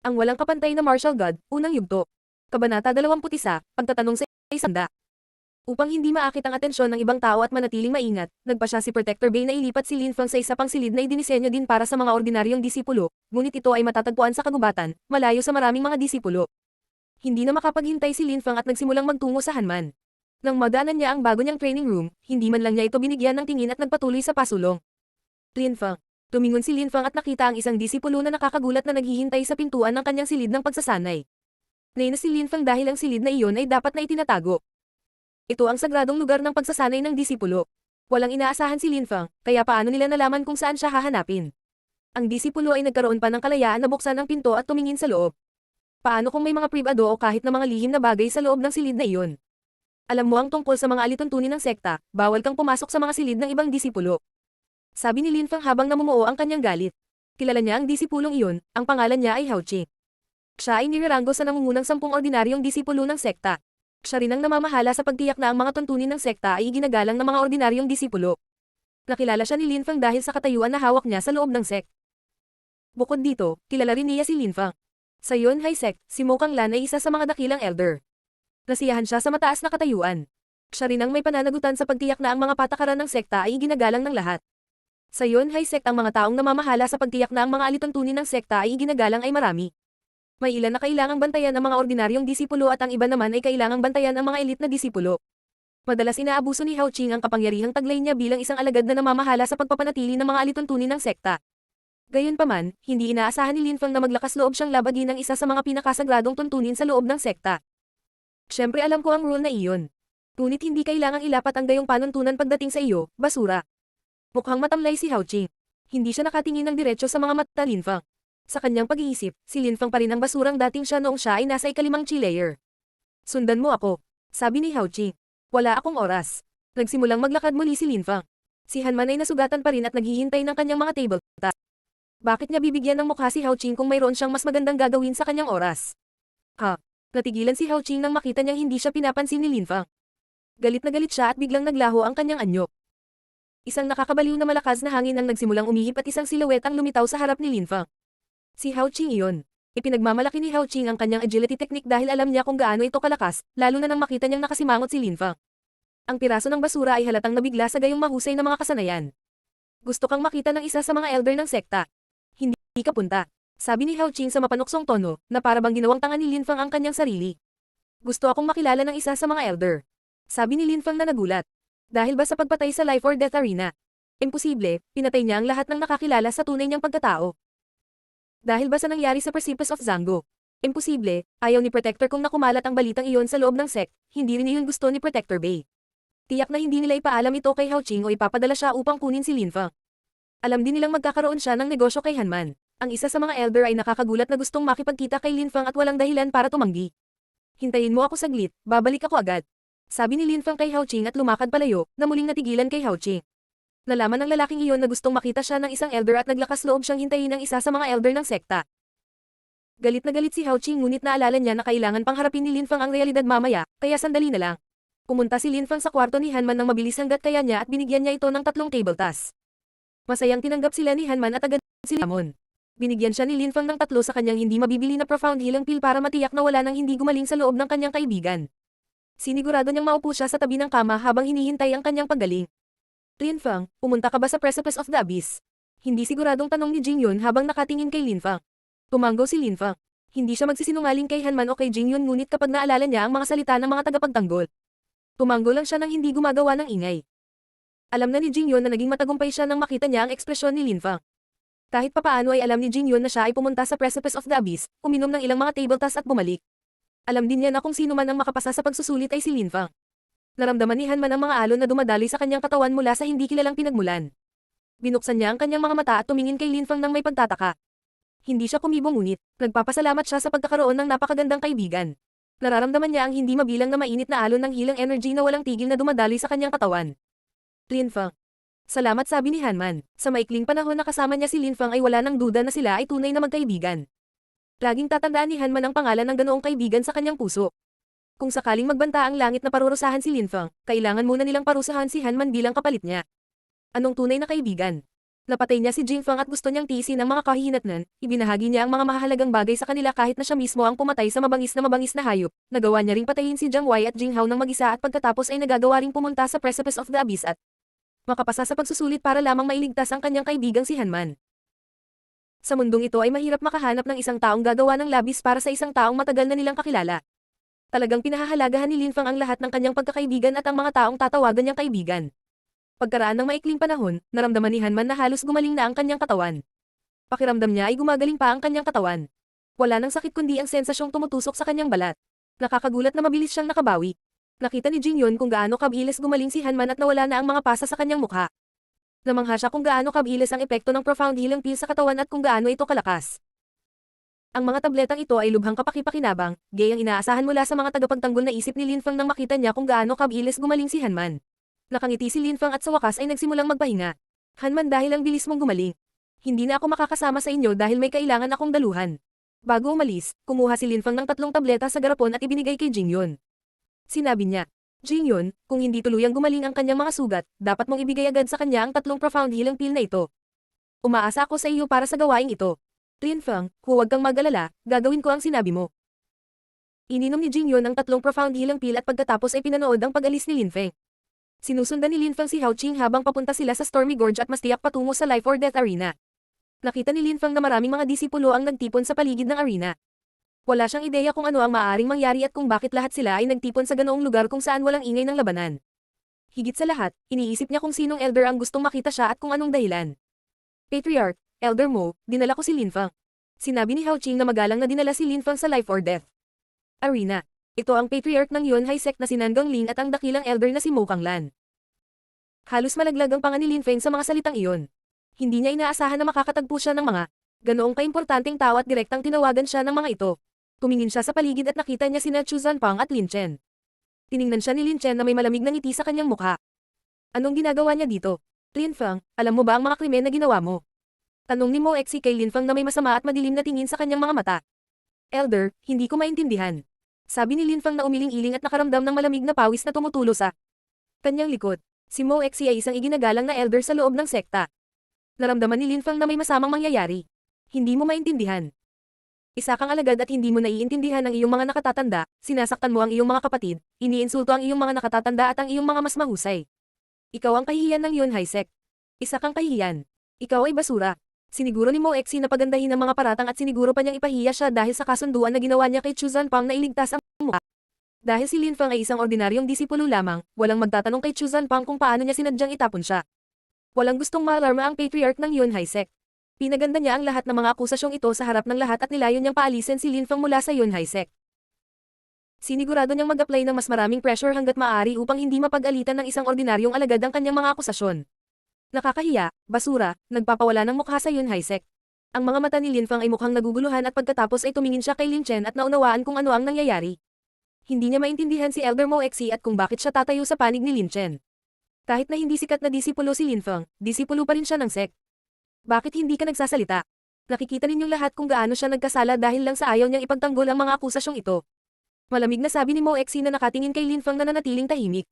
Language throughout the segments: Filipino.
Ang walang kapantay na martial god, unang yugto. Kabanata 21, pagtatanong sa isanda. Upang hindi maakit ang atensyon ng ibang tao at manatiling maingat, nagpasya si Protector Bay na ilipat si Lin Feng sa isa pang silid na idinisenyo din para sa mga ordinaryong disipulo, ngunit ito ay matatagpuan sa kagubatan, malayo sa maraming mga disipulo. Hindi na makapaghintay si Lin Feng at nagsimulang magtungo sa Hanman. Nang madaanan niya ang bago niyang training room, hindi man lang niya ito binigyan ng tingin at nagpatuloy sa pasulong. Lin Feng. Tumingon si Lin Feng at nakita ang isang disipulo na nakakagulat na naghihintay sa pintuan ng kanyang silid ng pagsasanay. Nainis si Lin Feng dahil ang silid na iyon ay dapat na itinatago. Ito ang sagradong lugar ng pagsasanay ng disipulo. Walang inaasahan si Lin Feng, kaya paano nila nalaman kung saan siya hahanapin? Ang disipulo ay nagkaroon pa ng kalayaan na buksan ang pinto at tumingin sa loob. Paano kung may mga pribado o kahit na mga lihim na bagay sa loob ng silid na iyon? Alam mo ang tungkol sa mga alituntunin ng sekta, bawal kang pumasok sa mga silid ng ibang disipulo. Sabi ni Lin Feng habang namumuo ang kanyang galit. Kilala niya ang disipulong iyon, ang pangalan niya ay Hao Qi. Siya ay niraranggo sa nangungunang 10 ordinaryong disipulo ng sekta. Siya rin ang namamahala sa pagtiyak na ang mga tuntunin ng sekta ay ginagalang ng mga ordinaryong disipulo. Nakilala siya ni Lin Feng dahil sa katayuan na hawak niya sa loob ng sect. Bukod dito, kilala rin niya si Lin Feng. Sa Yunhai sect, si Mo Kanglan ay isa sa mga dakilang elder. Nasiyahan siya sa mataas na katayuan. Siya rin ang may pananagutan sa pagtiyak na ang mga patakaran ng sekta ay ginagalang ng lahat. Sa Yunhai sect ang mga taong namamahala sa pagtiyak na ang mga alituntunin ng sekta ay ginagalang ay marami. May ilan na kailangang bantayan ang mga ordinaryong disipulo at ang iba naman ay kailangang bantayan ang mga elite na disipulo. Madalas inaabuso ni Hao Qing ang kapangyarihang taglay niya bilang isang alagad na namamahala sa pagpapanatili ng mga alituntunin ng sekta. Gayunpaman, hindi inaasahan ni Lin Feng na maglakas loob siyang labagin ang isa sa mga pinakasagradong tuntunin sa loob ng sekta. Siyempre alam ko ang rule na iyon. Ngunit hindi kailangang ilapat ang gayong panuntunan pagdating sa iyo, basura. Mukhang matamlay si Hao Qing. Hindi siya nakatingin ng diretsyo sa mga mata Lin Feng. Sa kanyang pag-iisip, si Lin Feng pa rin ang basurang dating siya noong siya ay nasa ikalimang chi layer. Sundan mo ako. Sabi ni Hao Qing. Wala akong oras. Nagsimulang maglakad muli si Lin Feng. Si Hanman ay nasugatan pa rin at naghihintay ng kanyang mga table tasks. Bakit niya bibigyan ng mukha si Hao Qing kung mayroon siyang mas magandang gagawin sa kanyang oras? Ha? Natigilan si Hao Qing nang makita niyang hindi siya pinapansin ni Lin Feng. Galit na galit siya at biglang naglaho ang kanyang anyo. Isang nakakabaliw na malakas na hangin ang nagsimulang umihip at isang silhouette ang lumitaw sa harap ni Lin Feng. Si Hao Qing iyon. Ipinagmamalaki ni Hao Qing ang kanyang agility technique dahil alam niya kung gaano ito kalakas, lalo na nang makita niyang nakasimangot si Lin Feng. Ang piraso ng basura ay halatang nabigla sa gayong mahusay na mga kasanayan. Gusto kang makita ng isa sa mga elder ng sekta. Hindi ka punta. Sabi ni Hao Qing sa mapanuksong tono, na para bang ginawang tanga ni Lin Feng ang kanyang sarili. Gusto akong makilala ng isa sa mga elder. Sabi ni Lin Feng na nagulat. Dahil ba sa pagpatay sa Life or Death Arena? Imposible, pinatay niya ang lahat ng nakakilala sa tunay niyang pagkatao. Dahil ba sa nangyari sa Precipice of Zango? Imposible, ayaw ni Protector kung nakumalat ang balitang iyon sa loob ng sect, hindi rin iyon gusto ni Protector Bay. Tiyak na hindi nila ipaalam ito kay Hao Qing o ipapadala siya upang kunin si Lin Feng. Alam din nilang magkakaroon siya ng negosyo kay Hanman. Ang isa sa mga elder ay nakakagulat na gustong makipagkita kay Lin Feng at walang dahilan para tumanggi. Hintayin mo ako saglit, babalik ako agad. Sabi ni Lin Feng kay Hao Qing at lumakad palayo, na muling natigilan kay Hao Qing. Nalaman ng lalaking iyon na gustong makita siya ng isang elder at naglakas loob siyang hintayin ng isa sa mga elder ng sekta. Galit na galit si Hao Qing ngunit naalala niya na kailangan pang harapin ni Lin Feng ang realidad mamaya, kaya sandali na lang. Pumunta si Lin Feng sa kwarto ni Hanman nang mabilis hanggat kaya niya at binigyan niya ito ng 3 table tasks. Masayang tinanggap sila ni Hanman at agad sila Lamon. Binigyan siya ni Lin Feng ng 3 sa kanyang hindi mabibili na profound healing pill para matiyak na wala nang hindi gumaling sa loob ng kanyang kaibigan. Sinigurado niyang maupo siya sa tabi ng kama habang hinihintay ang kanyang paggaling. Lin Feng, pumunta ka ba sa Precipice of the Abyss? Hindi siguradong tanong ni Jing Yun habang nakatingin kay Lin Feng. Tumango si Lin Feng. Hindi siya magsisinungaling kay Hanman o kay Jing Yun ngunit kapag naalala niya ang mga salita ng mga tagapagtanggol. Tumango lang siya nang hindi gumagawa ng ingay. Alam na ni Jing Yun na naging matagumpay siya nang makita niya ang ekspresyon ni Lin Feng. Kahit papaano ay alam ni Jing Yun na siya ay pumunta sa Precipice of the Abyss, uminom ng ilang mga table tasks at bumalik. Alam din niya na kung sino man ang makapasa sa pagsusulit ay si Lin Feng. Naramdaman ni Hanman ang mga alon na dumadaloy sa kanyang katawan mula sa hindi kilalang pinagmulan. Binuksan niya ang kanyang mga mata at tumingin kay Lin Feng nang may pagtataka. Hindi siya kumibo ngunit, nagpapasalamat siya sa pagkakaroon ng napakagandang kaibigan. Nararamdaman niya ang hindi mabilang na mainit na alon ng healing energy na walang tigil na dumadaloy sa kanyang katawan. Lin Feng. Salamat sabi ni Hanman. Sa maikling panahon na kasama niya si Lin Feng ay wala nang duda na sila ay tunay na magkaibigan. Laging tatandaan ni Hanman ang pangalan ng ganoong kaibigan sa kanyang puso. Kung sakaling magbanta ang langit na parurusahan si Lin Feng, kailangan muna nilang parusahan si Hanman bilang kapalit niya. Anong tunay na kaibigan? Napatay niya si Jingfang at gusto niyang tiisin ang mga kahihinatnan, ibinahagi niya ang mga mahalagang bagay sa kanila kahit na siya mismo ang pumatay sa mabangis na hayop. Nagawa niya ring patayin si Jiang Wei at Jing Hao ng mag-isa at pagkatapos ay nagagawa ring pumunta sa Precipice of the Abyss at makapasa sa pagsusulit para lamang mailigtas ang kanyang kaibigang si Hanman. Sa mundong ito ay mahirap makahanap ng isang taong gagawa ng labis para sa isang taong matagal na nilang kakilala. Talagang pinahahalagahan ni Lin Fang ang lahat ng kanyang pagkakaibigan at ang mga taong tatawagan niyang kaibigan. Pagkaraan ng maikling panahon, naramdaman ni Hanman na halos gumaling na ang kanyang katawan. Pakiramdam niya ay gumagaling pa ang kanyang katawan. Wala nang sakit kundi ang sensasyong tumutusok sa kanyang balat. Nakakagulat na mabilis siyang nakabawi. Nakita ni Jingyun kung gaano kabilis gumaling si Hanman at nawala na ang mga pasa sa kanyang mukha. Namangha siya kung gaano kabilis ang epekto ng profound healing pill sa katawan at kung gaano ito kalakas. Ang mga tabletang ito ay lubhang kapaki-pakinabang, gayang inaasahan mula sa mga tagapagtanggol na isip ni Lin Fang nang makita niya kung gaano kabilis gumaling si Hanman. Nakangiti si Lin Fang at sa wakas ay nagsimulang magpahinga. Hanman, dahil ang bilis mong gumaling. Hindi na ako makakasama sa inyo dahil may kailangan akong daluhan. Bago umalis, kumuha si Lin Fang ng 3 tableta sa garapon at ibinigay kay Jingyun. Sinabi niya, Jingyun, kung hindi tuluyang gumaling ang kanyang mga sugat, dapat mong ibigay agad sa kanya ang 3 profound healing pill na ito. Umaasa ako sa iyo para sa gawaing ito. Lin Fang, huwag kang mag-alala, gagawin ko ang sinabi mo. Ininom ni Jingyun ang 3 profound healing pill at pagkatapos ay pinanood ang pag-alis ni Lin Feng. Sinusundan ni Lin Fang si Hao Qing habang papunta sila sa Stormy Gorge at mas tiyak patungo sa Life or Death Arena. Nakita ni Lin Fang na maraming mga disipulo ang nagtipon sa paligid ng arena. Wala siyang ideya kung ano ang maaaring mangyari at kung bakit lahat sila ay nagtipon sa ganoong lugar kung saan walang ingay ng labanan. Higit sa lahat, iniisip niya kung sinong elder ang gustong makita siya at kung anong dahilan. Patriarch, Elder Mo, dinala ko si Lin Fang. Sinabi ni Hao Qing na magalang na dinala si Lin Fang sa Life or Death Arena. Ito ang patriarch ng Yunhai sect na si Nan Gongling at ang dakilang elder na si Mo Kanglan. Halos malaglag ang panga ni Lin Feng sa mga salitang iyon. Hindi niya inaasahan na makakatagpo siya ng mga ganoong kaimportanteng tao at direktang tinawagan siya ng mga ito. Tumingin siya sa paligid at nakita niya sina Chu Zanpang at Lin Chen. Tiningnan siya ni Lin Chen na may malamig na ngiti sa kanyang mukha. Anong ginagawa niya dito? Lin Feng, alam mo ba ang mga krimen na ginawa mo? Tanong ni Mo Exi kay Lin Feng na may masama at madilim na tingin sa kanyang mga mata. Elder, hindi ko maintindihan. Sabi ni Lin Feng na umiling-iling at nakaramdam ng malamig na pawis na tumutulo sa kanyang likod. Si Mo Exi ay isang iginagalang na elder sa loob ng sekta. Naramdaman ni Lin Feng na may masamang mangyayari. Hindi mo maintindihan. Isa kang alagad at hindi mo naiintindihan ang iyong mga nakatatanda, sinasaktan mo ang iyong mga kapatid, iniinsulto ang iyong mga nakatatanda at ang iyong mga mas mahusay. Ikaw ang kahihiyan ng Yunhai sect. Isa kang kahihiyan. Ikaw ay basura. Siniguro ni Mo Exi na pagandahin ang mga paratang at siniguro pa niyang ipahiya siya dahil sa kasunduan na ginawa niya kay Chu Zanpang na iligtas ang mukha. Dahil si Lin Feng ay isang ordinaryong disipulo lamang, walang magtatanong kay Chu Zanpang kung paano niya sinadyang itapon siya. Walang gustong maalarma ang patriarch ng Yunhai sect. Pinaganda niya ang lahat ng mga akusasyong ito sa harap ng lahat at nilayon niyang paalisin si Lin Feng mula sa Yunhai sect. Sinigurado niyang mag-apply ng mas maraming pressure hanggat maaari upang hindi mapag-alitan ng isang ordinaryong alagad ang kanyang mga akusasyon. Nakakahiya, basura, nagpapawala ng mukha sa Yunhai sect. Ang mga mata ni Lin Feng ay mukhang naguguluhan at pagkatapos ay tumingin siya kay Lin Chen at naunawaan kung ano ang nangyayari. Hindi niya maintindihan si Elder Mo Exi at kung bakit siya tatayo sa panig ni Lin Chen. Kahit na hindi sikat na disipulo si Lin Feng, disipulo pa rin siya ng sect. Bakit hindi ka nagsasalita? Nakikita ninyong lahat kung gaano siya nagkasala dahil lang sa ayaw niyang ipagtanggol ang mga akusasyong ito. Malamig na sabi ni Mo Exi na nakatingin kay Lin Feng na nanatiling tahimik.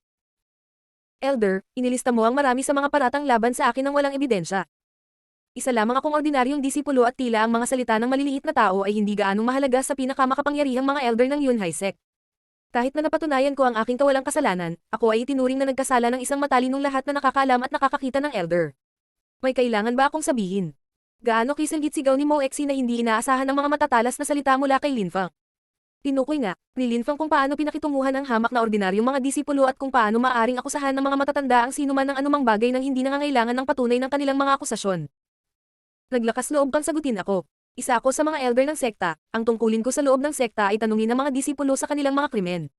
Elder, inilista mo ang marami sa mga paratang laban sa akin ng walang ebidensya. Isa lamang akong ordinaryong disipulo at tila ang mga salita ng maliliit na tao ay hindi gaanong mahalaga sa pinakamakapangyarihang mga elder ng Yunhai sect. Kahit na napatunayan ko ang aking kawalang kasalanan, ako ay itinuring na nagkasala ng isang matalinong lahat na nakakaalam at nakakakita ng elder. May kailangan ba akong sabihin? Gaano kisanggit sigaw ni Mo Exi na hindi inaasahan ng mga matatalas na salita mula kay Lin Feng. Tinukoy nga, ni Lin Feng kung paano pinakitunguhan ang hamak na ordinaryong mga disipulo at kung paano maaring akusahan ng mga matatanda ang sinuman ng anumang bagay nang hindi nangangailangan ng patunay ng kanilang mga akusasyon. Naglakas loob kang sagutin ako. Isa ako sa mga elder ng sekta, ang tungkulin ko sa loob ng sekta ay tanungin ang mga disipulo sa kanilang mga krimen.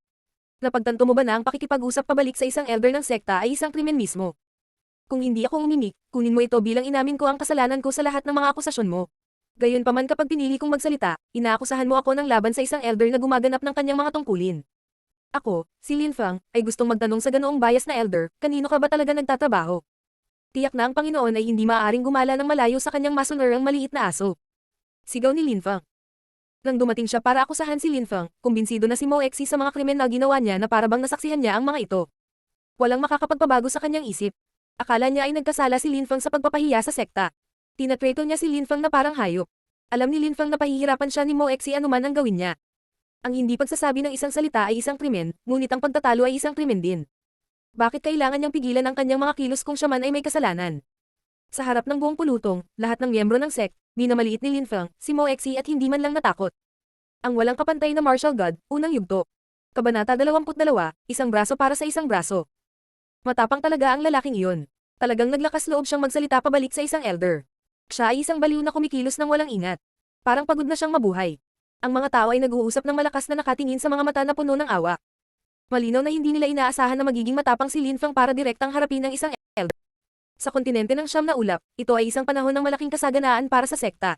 Napagtanto mo ba na ang pakikipag-usap pabalik sa isang elder ng sekta ay isang krimen mismo? Kung hindi ako umimik, kunin mo ito bilang inamin ko ang kasalanan ko sa lahat ng mga akusasyon mo. Gayunpaman kapag pinili kong magsalita, inaakusahan mo ako ng laban sa isang elder na gumaganap ng kanyang mga tungkulin. Ako, si Lin Feng, ay gustong magtanong sa ganoong bias na elder, kanino ka ba talaga nagtatrabaho? Tiyak na ang Panginoon ay hindi maaaring gumala ng malayo sa kanyang masunurang maliit na aso. Sigaw ni Lin Feng. Nang dumating siya para akusahan si Lin Feng, kumbinsido na si Mo Exi sa mga krimen na ginawa niya na parabang nasaksihan niya ang mga ito. Walang makakapagpabago sa kanyang isip. Akala niya ay nagkasala si Lin Feng sa pagpapahiya sa sekta. Tinatrato niya si Lin Feng na parang hayop. Alam ni Lin Feng na pahihirapan siya ni Mo Exi anuman ang gawin niya. Ang hindi pagsasabi ng isang salita ay isang krimen, ngunit ang pagtatalo ay isang krimen din. Bakit kailangan niyang pigilan ang kanyang mga kilos kung siya man ay may kasalanan? Sa harap ng buong pulutong, lahat ng miyembro ng sect, minamaliit ni Lin Feng, si Mo Exi at hindi man lang natakot. Ang walang kapantay na martial god, unang yugto. Kabanata 22, isang braso para sa isang braso. Matapang talaga ang lalaking iyon. Talagang naglakas loob siyang magsalita pabalik sa isang elder. Siya ay isang baliw na kumikilos ng walang ingat. Parang pagod na siyang mabuhay. Ang mga tao ay nag-uusap ng malakas na nakatingin sa mga mata na puno ng awa. Malinaw na hindi nila inaasahan na magiging matapang si Lin Feng para direktang harapin ng isang elder. Sa kontinente ng Siyam na Ulap, ito ay isang panahon ng malaking kasaganaan para sa sekta.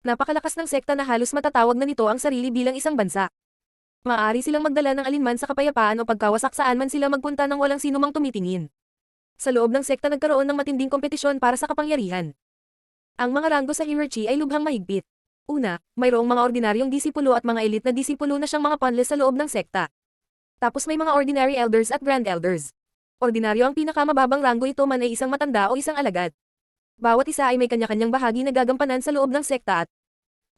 Napakalakas ng sekta na halos matatawag na nito ang sarili bilang isang bansa. Maaari silang magdala ng alinman sa kapayapaan o pagkawasak saan man sila magpunta nang walang sinumang tumitingin. Sa loob ng sekta nagkaroon ng matinding kompetisyon para sa kapangyarihan. Ang mga ranggo sa hierarchy ay lubhang mahigpit. Una, mayroong mga ordinaryong disipulo at mga elite na disipulo na siyang mga pawnles sa loob ng sekta. Tapos may mga ordinary elders at grand elders. Ordinaryo ang pinakamababang ranggo ito man ay isang matanda o isang alagad. Bawat isa ay may kanya-kanyang bahagi na gagampanan sa loob ng sekta at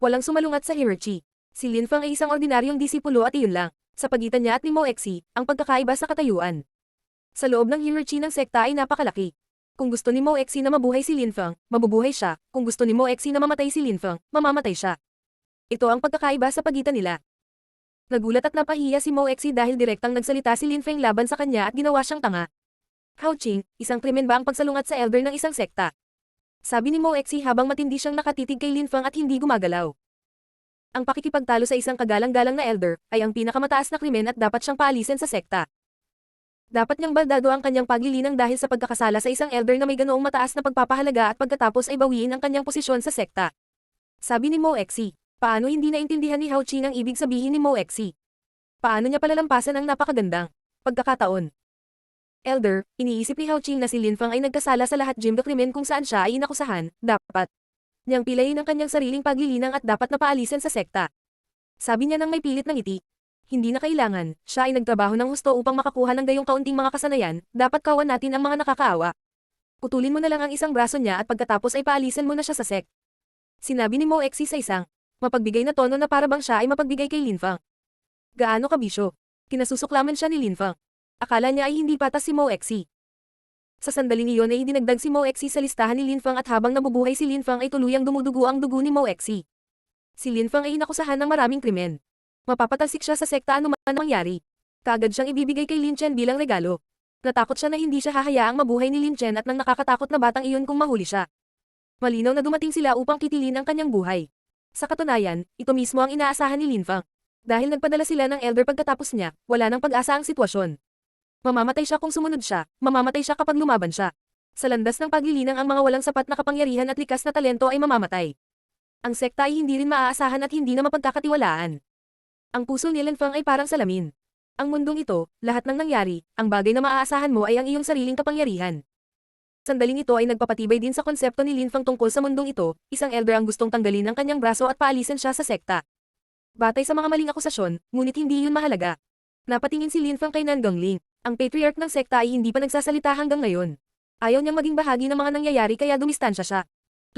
walang sumalungat sa hierarchy. Si Lin Feng ay isang ordinaryong disipulo at iyon lang. Sa pagitan niya at ni Mo Exi, ang pagkakaiba sa katayuan. Sa loob ng hierarchy ng sekta ay napakalaki. Kung gusto ni Mo Exi na mabuhay si Lin Feng, mabubuhay siya. Kung gusto ni Mo Exi na mamatay si Lin Feng, mamamatay siya. Ito ang pagkakaiba sa pagitan nila. Nagulat at napahiya si Mo Exi dahil direktang nagsalita si Lin Feng laban sa kanya at ginawa siyang tanga. Hao Qing, isang krimen ba ang pagsalungat sa elder ng isang sekta? Sabi ni Mo Exi habang matindi siyang nakatitig kay Lin Feng at hindi gumagalaw. Ang pakikipagtalo sa isang kagalang-galang na elder ay ang pinakamataas na krimen at dapat siyang paalisin sa sekta. Dapat niyang baldado ang kanyang paglilinang dahil sa pagkakasala sa isang elder na may ganoong mataas na pagpapahalaga at pagkatapos ay bawiin ang kanyang posisyon sa sekta. Sabi ni Mo Exi, paano hindi naintindihan ni Hao Qing ang ibig sabihin ni Mo Exi? Paano niya palalampasan ang napakagandang pagkakataon? Elder, iniisip ni Hao Qing na si Lin Feng ay nagkasala sa lahat jim na krimen kung saan siya ay inakusahan, dapat niyang pilayin ang kanyang sariling paglilinang at dapat na paalisin sa sekta. Sabi niya nang may pilit ng ngiti. Hindi na kailangan, siya ay nagtrabaho ng husto upang makakuha ng gayong kaunting mga kasanayan, dapat kawan natin ang mga nakakaawa. Putulin mo na lang ang isang braso niya at pagkatapos ay paalisin mo na siya sa sect. Sinabi ni Mo Exi sa isang mapagbigay na tono na para bang siya ay mapagbigay kay Lin Feng. Gaano kabisyo? Kinasusuklaman siya ni Lin Feng. Akala niya ay hindi patas si Mo Exi. Sa sandaling iyon ay idinagdag si Mo Exi sa listahan ni Lin Feng at habang nabubuhay si Lin Feng ay tuluyang dumudugo ang dugo ni Mo Exi. Si Lin Feng ay inakusahan ng maraming krimen. Mapapatalsik siya sa sekta anuman ang mangyari. Kaagad siyang ibibigay kay Lin Chen bilang regalo. Natakot siya na hindi siya hahayaang mabuhay ni Lin Chen at nang nakakatakot na batang iyon kung mahuli siya. Malinaw na dumating sila upang kitilin ang kanyang buhay. Sa katunayan, ito mismo ang inaasahan ni Lin Feng. Dahil nagpadala sila ng elder pagkatapos niya, wala nang pag-asa ang sitwasyon. Mamamatay siya kung sumunod siya, mamamatay siya kapag lumaban siya. Sa landas ng paglilinang ang mga walang sapat na kapangyarihan at likas na talento ay mamamatay. Ang sekta ay hindi rin maaasahan at hindi na mapagkakatiwalaan. Ang puso ni Lin Feng ay parang salamin. Ang mundong ito, lahat ng nangyari, ang bagay na maaasahan mo ay ang iyong sariling kapangyarihan. Sandaling ito ay nagpapatibay din sa konsepto ni Lin Feng tungkol sa mundong ito, isang elder ang gustong tanggalin ang kanyang braso at paalisin siya sa sekta. Batay sa mga maling akusasyon, ngunit hindi yun mahalaga. Napatingin si Lin Feng kay Nan Gongling. Ang patriarch ng sekta ay hindi pa nagsasalita hanggang ngayon. Ayaw niyang maging bahagi ng mga nangyayari kaya dumistansya siya.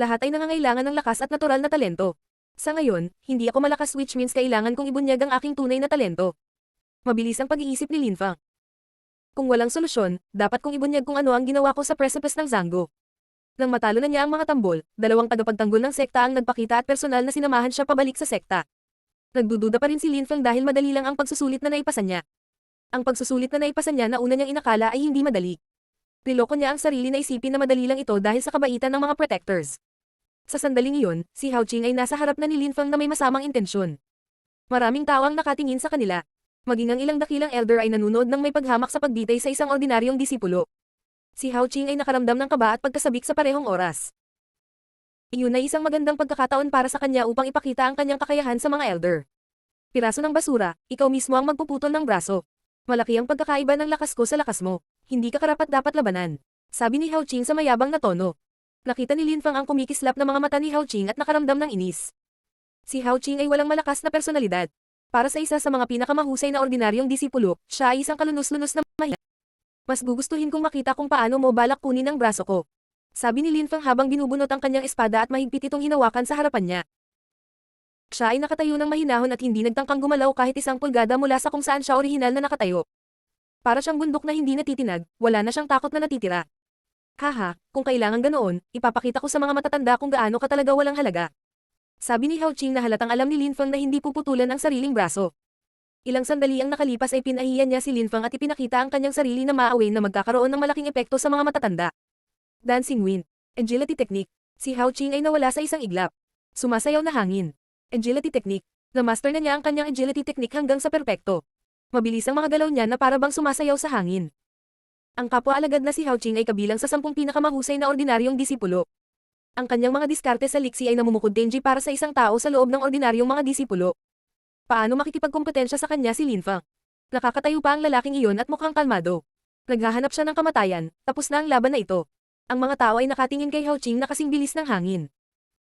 Lahat ay nangangailangan ng lakas at natural na talento. Sa ngayon, hindi ako malakas which means kailangan kong ibunyag ang aking tunay na talento. Mabilis ang pag-iisip ni Lin Feng. Kung walang solusyon, dapat kong ibunyag kung ano ang ginawa ko sa precipice ng Zhangguo. Nang matalo na niya ang mga tambol, dalawang tagapagtanggol ng sekta ang nagpakita at personal na sinamahan siya pabalik sa sekta. Nagdududa pa rin si Lin Feng dahil madali lang ang pagsusulit na naipasa niya. Ang pagsusulit na naipasa niya na una niyang inakala ay hindi madali. Niloko niya ang sarili na isipin na madali lang ito dahil sa kabaitan ng mga protectors. Sa sandaling iyon, si Hao Qing ay nasa harap na ni Lin Feng na may masamang intensyon. Maraming tao ang nakatingin sa kanila. Maging ang ilang dakilang elder ay nanunood ng may paghamak sa pagbitay sa isang ordinaryong disipulo. Si Hao Qing ay nakaramdam ng kaba at pagkasabik sa parehong oras. Iyon ay isang magandang pagkakataon para sa kanya upang ipakita ang kanyang kakayahan sa mga elder. Piraso ng basura, ikaw mismo ang magpuputol ng braso. Malaki ang pagkakaiba ng lakas ko sa lakas mo. Hindi ka karapat dapat labanan. Sabi ni Hao Qing sa mayabang na tono. Nakita ni Lin Feng ang kumikislap na mga mata ni Hao Qing at nakaramdam ng inis. Si Hao Qing ay walang malakas na personalidad. Para sa isa sa mga pinakamahusay na ordinaryong disipulo, siya ay isang kalunus-lunus na mahina. Mas gugustuhin kong makita kung paano mo balak kunin ang braso ko. Sabi ni Linfang habang binubunot ang kanyang espada at mahigpit itong hinawakan sa harapan niya. Siya ay nakatayo ng mahinahon at hindi nagtangkang gumalaw kahit 1 pulgada mula sa kung saan siya orihinal na nakatayo. Para siyang bundok na hindi natitinag, wala na siyang takot na natitira. Haha, kung kailangan ganoon, ipapakita ko sa mga matatanda kung gaano ka talaga walang halaga. Sabi ni Hao Qing na halatang alam ni Linfang na hindi puputulan ang sariling braso. Ilang sandali ang nakalipas ay pinahiyan niya si Linfang at ipinakita ang kanyang sarili na maaway na magkakaroon ng malaking epekto sa mga matatanda. Dancing Wind. Agility Technique. Si Hao Qing ay nawala sa isang iglap. Sumasayaw na hangin. Agility Technique. Na-master na niya ang kanyang agility technique hanggang sa perpekto. Mabilis ang mga galaw niya na parabang sumasayaw sa hangin. Ang kapwa-alagad na si Hao Qing ay kabilang sa 10 pinakamahusay na ordinaryong disipulo. Ang kanyang mga diskarte sa liksi ay namumukod denji para sa isang tao sa loob ng ordinaryong mga disipulo. Paano makikipagkompetensya sa kanya si Linfang? Nakakatayo pa ang lalaking iyon at mukhang kalmado. Naghahanap siya ng kamatayan, tapos na ang laban na ito. Ang mga tao ay nakatingin kay Hao Qing na kasing bilis ng hangin.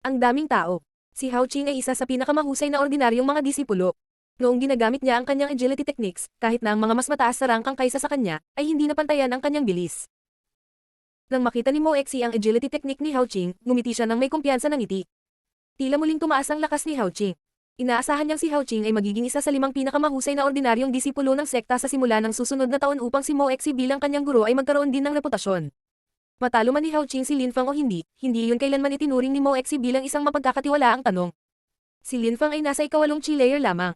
Ang daming tao. Si Hao Qing ay isa sa pinakamahusay na ordinaryong mga disipulo. Noong ginagamit niya ang kanyang agility techniques, kahit na ang mga mas mataas sa rangkang kaysa sa kanya, ay hindi napantayan ang kanyang bilis. Nang makita ni Mo Exi ang agility technique ni Hao Qing, ngumiti siya ng may kumpiyansa ng ngiti. Tila muling tumaas ang lakas ni Hao Qing. Inaasahan niyang si Hao Qing ay magiging isa sa 5 pinakamahusay na ordinaryong disipulo ng sekta sa simula ng susunod na taon upang si Mo Exi bilang kanyang guro ay magkaroon din ng reputasyon. Matalo man ni Hao Qing si Linfang o hindi iyon kailanman itinuring ni Mo Exi bilang isang mapagkakatiwalaang tanong. Si Linfang ay nasa ika-8 chi layer lamang.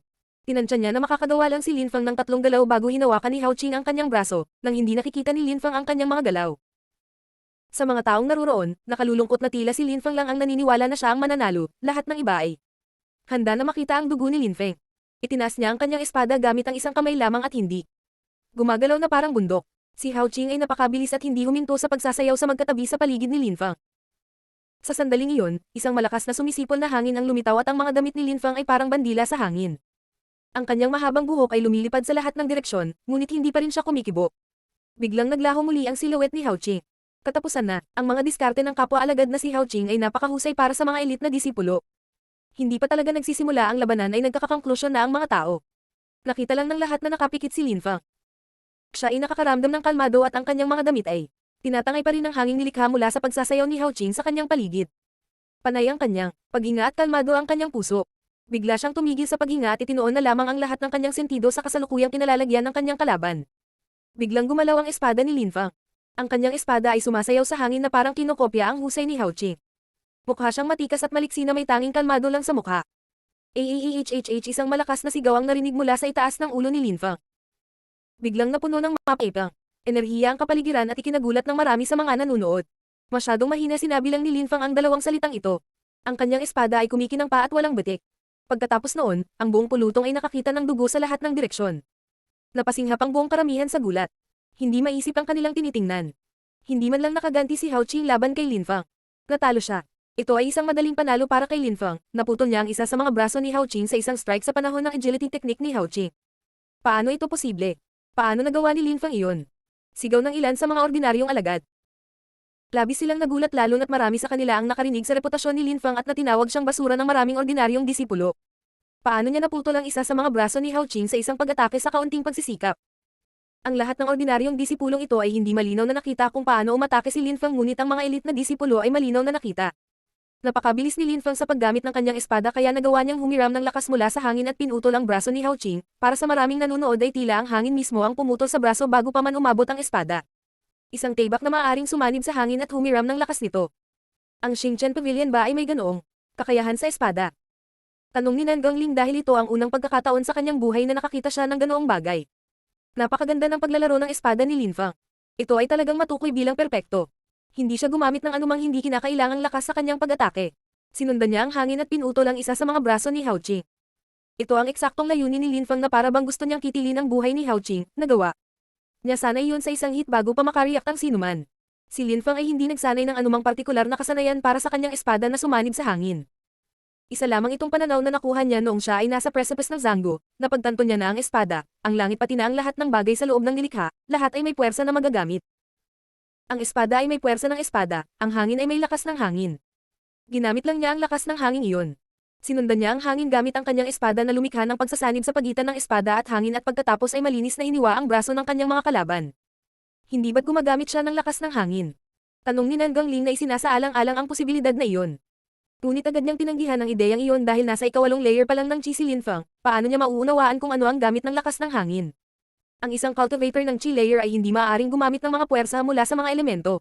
Tinansya niya na makakagawa lang si Linfang ng 3 galaw bago hinawakan ni Hao Qing ang kanyang braso, nang hindi nakikita ni Linfang ang kanyang mga galaw. Sa mga taong naruroon, nakalulungkot na tila si Linfang lang ang naniniwala na siya ang mananalo, lahat ng iba ay handa na makita ang dugo ni Linfeng. Itinaas niya ang kanyang espada gamit ang isang kamay lamang at hindi gumagalaw na parang bundok. Si Hao Qing ay napakabilis at hindi huminto sa pagsasayaw sa magkatabi sa paligid ni Linfang. Sa sandaling iyon, isang malakas na sumisipol na hangin ang lumitaw at ang mga damit ni Linfang ay parang bandila sa hangin. Ang kanyang mahabang buhok ay lumilipad sa lahat ng direksyon, ngunit hindi pa rin siya kumikibo. Biglang naglaho muli ang silhouette ni Hao Qing. Katapusan na, ang mga diskarte ng kapwa-alagad na si Hao Qing ay napakahusay para sa mga elite na disipulo. Hindi pa talaga nagsisimula ang labanan ay nagkakakonklusyon na ang mga tao. Nakita lang ng lahat na nakapikit si Linfang. Siya ay nakakaramdam ng kalmado at ang kanyang mga damit ay tinatangay pa rin ng hanging nilikha mula sa pagsasayaw ni Hao Qing sa kanyang paligid. Panay ang kanyang paghinga at kalmado ang kanyang puso. Bigla siyang tumigil sa paghinga at itinoon na lamang ang lahat ng kanyang sentido sa kasalukuyang kinalalagyan ng kanyang kalaban. Biglang gumalaw ang espada ni Linfang. Ang kanyang espada ay sumasayaw sa hangin na parang kinokopya ang husay ni Hao Qing. Mukha siyang matikas at maliksi na may tanging kalmado lang sa mukha. Isang malakas na sigaw ang narinig mula sa itaas ng ulo ni Linfang. Biglang napuno ng mapapang enerhiya ang kapaligiran at ikinagulat ng marami sa mga nanunood. Masyadong mahina sinabi lang ni Linfang ang dalawang salitang ito. Ang kanyang espada ay kumikinang pa at walang batik. Pagkatapos noon, ang buong pulutong ay nakakita ng dugo sa lahat ng direksyon. Napasinghap ang buong karamihan sa gulat. Hindi maisip ang kanilang tinitingnan. Hindi man lang nakaganti si Hao Qing laban kay Linfang. Natalo siya. Ito ay isang madaling panalo para kay Linfang. Naputol niya ang isa sa mga braso ni Hao Qing sa isang strike sa panahon ng agility technique ni Hao Qing. Paano ito posible? Paano nagawa ni Linfang iyon? Sigaw ng ilan sa mga ordinaryong alagad. Labis silang nagulat lalo na't marami sa kanila ang nakarinig sa reputasyon ni Linfang at natinawag siyang basura ng maraming ordinaryong disipulo. Paano niya naputol ang isa sa mga braso ni Hao Qing sa isang pag-atake sa kaunting pagsisikap? Ang lahat ng ordinaryong disipulong ito ay hindi malinaw na nakita kung paano umatake si Linfang ngunit ang mga elite na disipulo ay malinaw na nakita. Napakabilis ni Linfang sa paggamit ng kanyang espada kaya nagawa niyang humiram ng lakas mula sa hangin at pinutol ang braso ni Hao Qing. Para sa maraming nanonood ay tila ang hangin mismo ang pumutol sa braso bago pa man umabot ang espada. Isang tibak na maaaring sumanib sa hangin at humiram ng lakas nito. Ang Xingchen Pavilion ba ay may ganoong kakayahan sa espada? Tanong ni Nan Gangling dahil ito ang unang pagkakataon sa kanyang buhay na nakakita siya ng ganoong bagay. Napakaganda ng paglalaro ng espada ni Linfang. Ito ay talagang matukoy bilang perpekto. Hindi siya gumamit ng anumang hindi kinakailangang lakas sa kanyang pag-atake. Sinundan niya ang hangin at pinutol ang isa sa mga braso ni Hao Qing. Ito ang eksaktong layunin ni Linfang na para bang gusto niyang kitilin ang buhay ni Hao Qing, nagawa niya sana iyon sa isang hit bago pa makariyak ang sinuman. Si Linfang ay hindi nagsanay ng anumang partikular na kasanayan para sa kanyang espada na sumanib sa hangin. Isa lamang itong pananaw na nakuha niya noong siya ay nasa precipice ng Zanggo, napagtanto niya na ang espada, ang langit pati na ang lahat ng bagay sa loob ng nilikha, lahat ay may puwersa na magagamit. Ang espada ay may puwersa ng espada, ang hangin ay may lakas ng hangin. Ginamit lang niya ang lakas ng hangin iyon. Sinundan niya ang hangin gamit ang kanyang espada na lumikha ng pagsasanib sa pagitan ng espada at hangin at pagkatapos ay malinis na hiniwa ang braso ng kanyang mga kalaban. Hindi ba't gumagamit siya ng lakas ng hangin? Tanong ni Nanggang Ling na isinasaalang-alang ang posibilidad na iyon. Ngunit agad niyang tinanggihan ang ideyang iyon dahil nasa ikawalong layer pa lang ng Chi si Linfang, paano niya mauunawaan kung ano ang gamit ng lakas ng hangin. Ang isang cultivator ng Chi layer ay hindi maaaring gumamit ng mga puwersa mula sa mga elemento.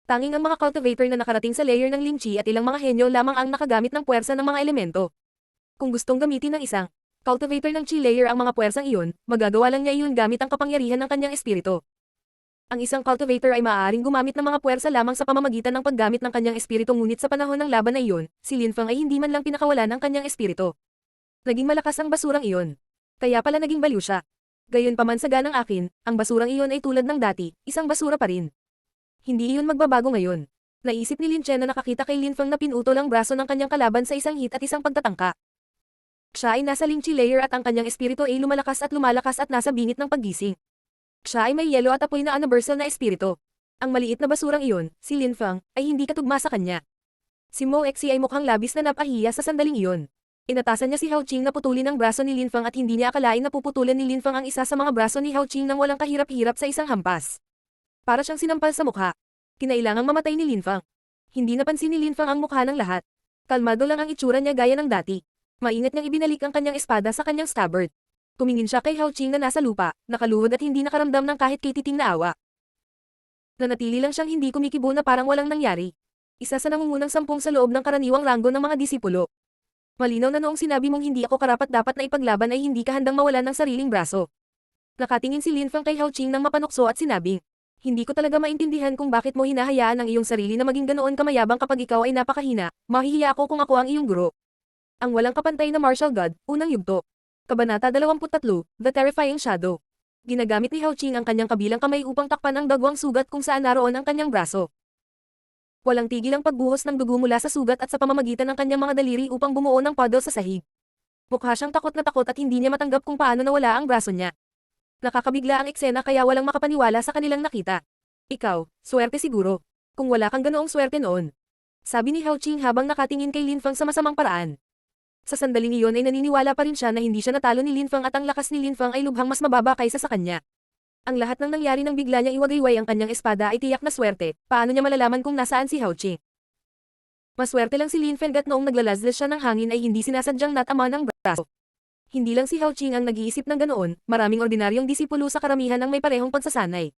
Tanging ang mga cultivator na nakarating sa layer ng Ling Chi at ilang mga henyo lamang ang nakagamit ng puwersa ng mga elemento. Kung gustong gamitin ng isang cultivator ng Chi layer ang mga puwersang iyon, magagawa lang niya iyon gamit ang kapangyarihan ng kanyang espiritu. Ang isang cultivator ay maaaring gumamit ng mga puwersa lamang sa pamamagitan ng paggamit ng kanyang espiritu ngunit sa panahon ng laban na iyon, si Linfang ay hindi man lang pinakawalan ng kanyang espiritu. Naging malakas ang basurang iyon. Kaya pala naging baliw siya. Gayunpaman sa ganang akin, ang basurang iyon ay tulad ng dati, isang basura pa rin. Hindi iyon magbabago ngayon. Naisip ni Lin Chen na nakakita kay Linfang na pinutol ang braso ng kanyang kalaban sa isang hit at isang pagtatangka. Siya ay nasa Ling Chi layer at ang kanyang espiritu ay lumalakas at nasa bingit ng paggising. Siya ay may yelo at apoy na universal na espiritu. Ang maliit na basurang iyon, si Linfang, ay hindi katugma sa kanya. Si Mo Exi ay mukhang labis na napahiya sa sandaling iyon. Inatasan niya si Hao Qing na putulin ang braso ni Linfang at hindi niya akalain na puputulan ni Linfang ang isa sa mga braso ni Hao Qing nang walang kahirap-hirap sa isang hampas. Para siyang sinampal sa mukha. Kinailangang mamatay ni Linfang. Hindi napansin ni Linfang ang mukha ng lahat. Kalmado lang ang itsura niya gaya ng dati. Maingat niyang ibinalik ang kanyang espada sa kanyang scabbard. Tumingin siya kay Hao Qing na nasa lupa, nakaluhod at hindi nakaramdam ng kahit kititing na awa. Nanatili lang siyang hindi kumikibo na parang walang nangyari. Isa sa nangungunang 10 sa loob ng karaniwang ranggo ng mga disipulo. Malinaw na noong sinabi mong hindi ako karapat-dapat na ipaglaban ay hindi ka handang mawalan ng sariling braso. Nakatingin si Linfang kay Hao Qing nang mapanukso at sinabing, hindi ko talaga maintindihan kung bakit mo hinahayaan ang iyong sarili na maging ganoon kamayabang kapag ikaw ay napakahina, mahihiya ako kung ako ang iyong guro. Ang walang kapantay na martial god, unang yugto. Kabanata 23, The Terrifying Shadow. Ginagamit ni Hao Qing ang kanyang kabilang kamay upang takpan ang dagwang sugat kung saan naroon ang kanyang braso. Walang tigil ang pagbuhos ng dugo mula sa sugat at sa pamamagitan ng kanyang mga daliri upang bumuo ng puddle sa sahig. Mukha siyang takot na takot at hindi niya matanggap kung paano nawala ang braso niya. Nakakabigla ang eksena kaya walang makapaniwala sa kanilang nakita. Ikaw, swerte siguro. Kung wala kang ganoong swerte noon. Sabi ni Hao Qing habang nakatingin kay Linfang sa masamang paraan. Sa sandaling iyon ay naniniwala pa rin siya na hindi siya natalo ni Linfang at ang lakas ni Linfang ay lubhang mas mababa kaysa sa kanya. Ang lahat ng nangyari nang bigla niyang iwagayway ang kanyang espada ay tiyak na swerte, paano niya malalaman kung nasaan si Hao Qing? Maswerte lang si Lin Fenggat noong naglalazlas siya ng hangin ay hindi sinasadyang natama ng braso. Hindi lang si Hao Qing ang nag-iisip ng ganoon, maraming ordinaryong disipulo sa karamihan ang may parehong pagsasanay.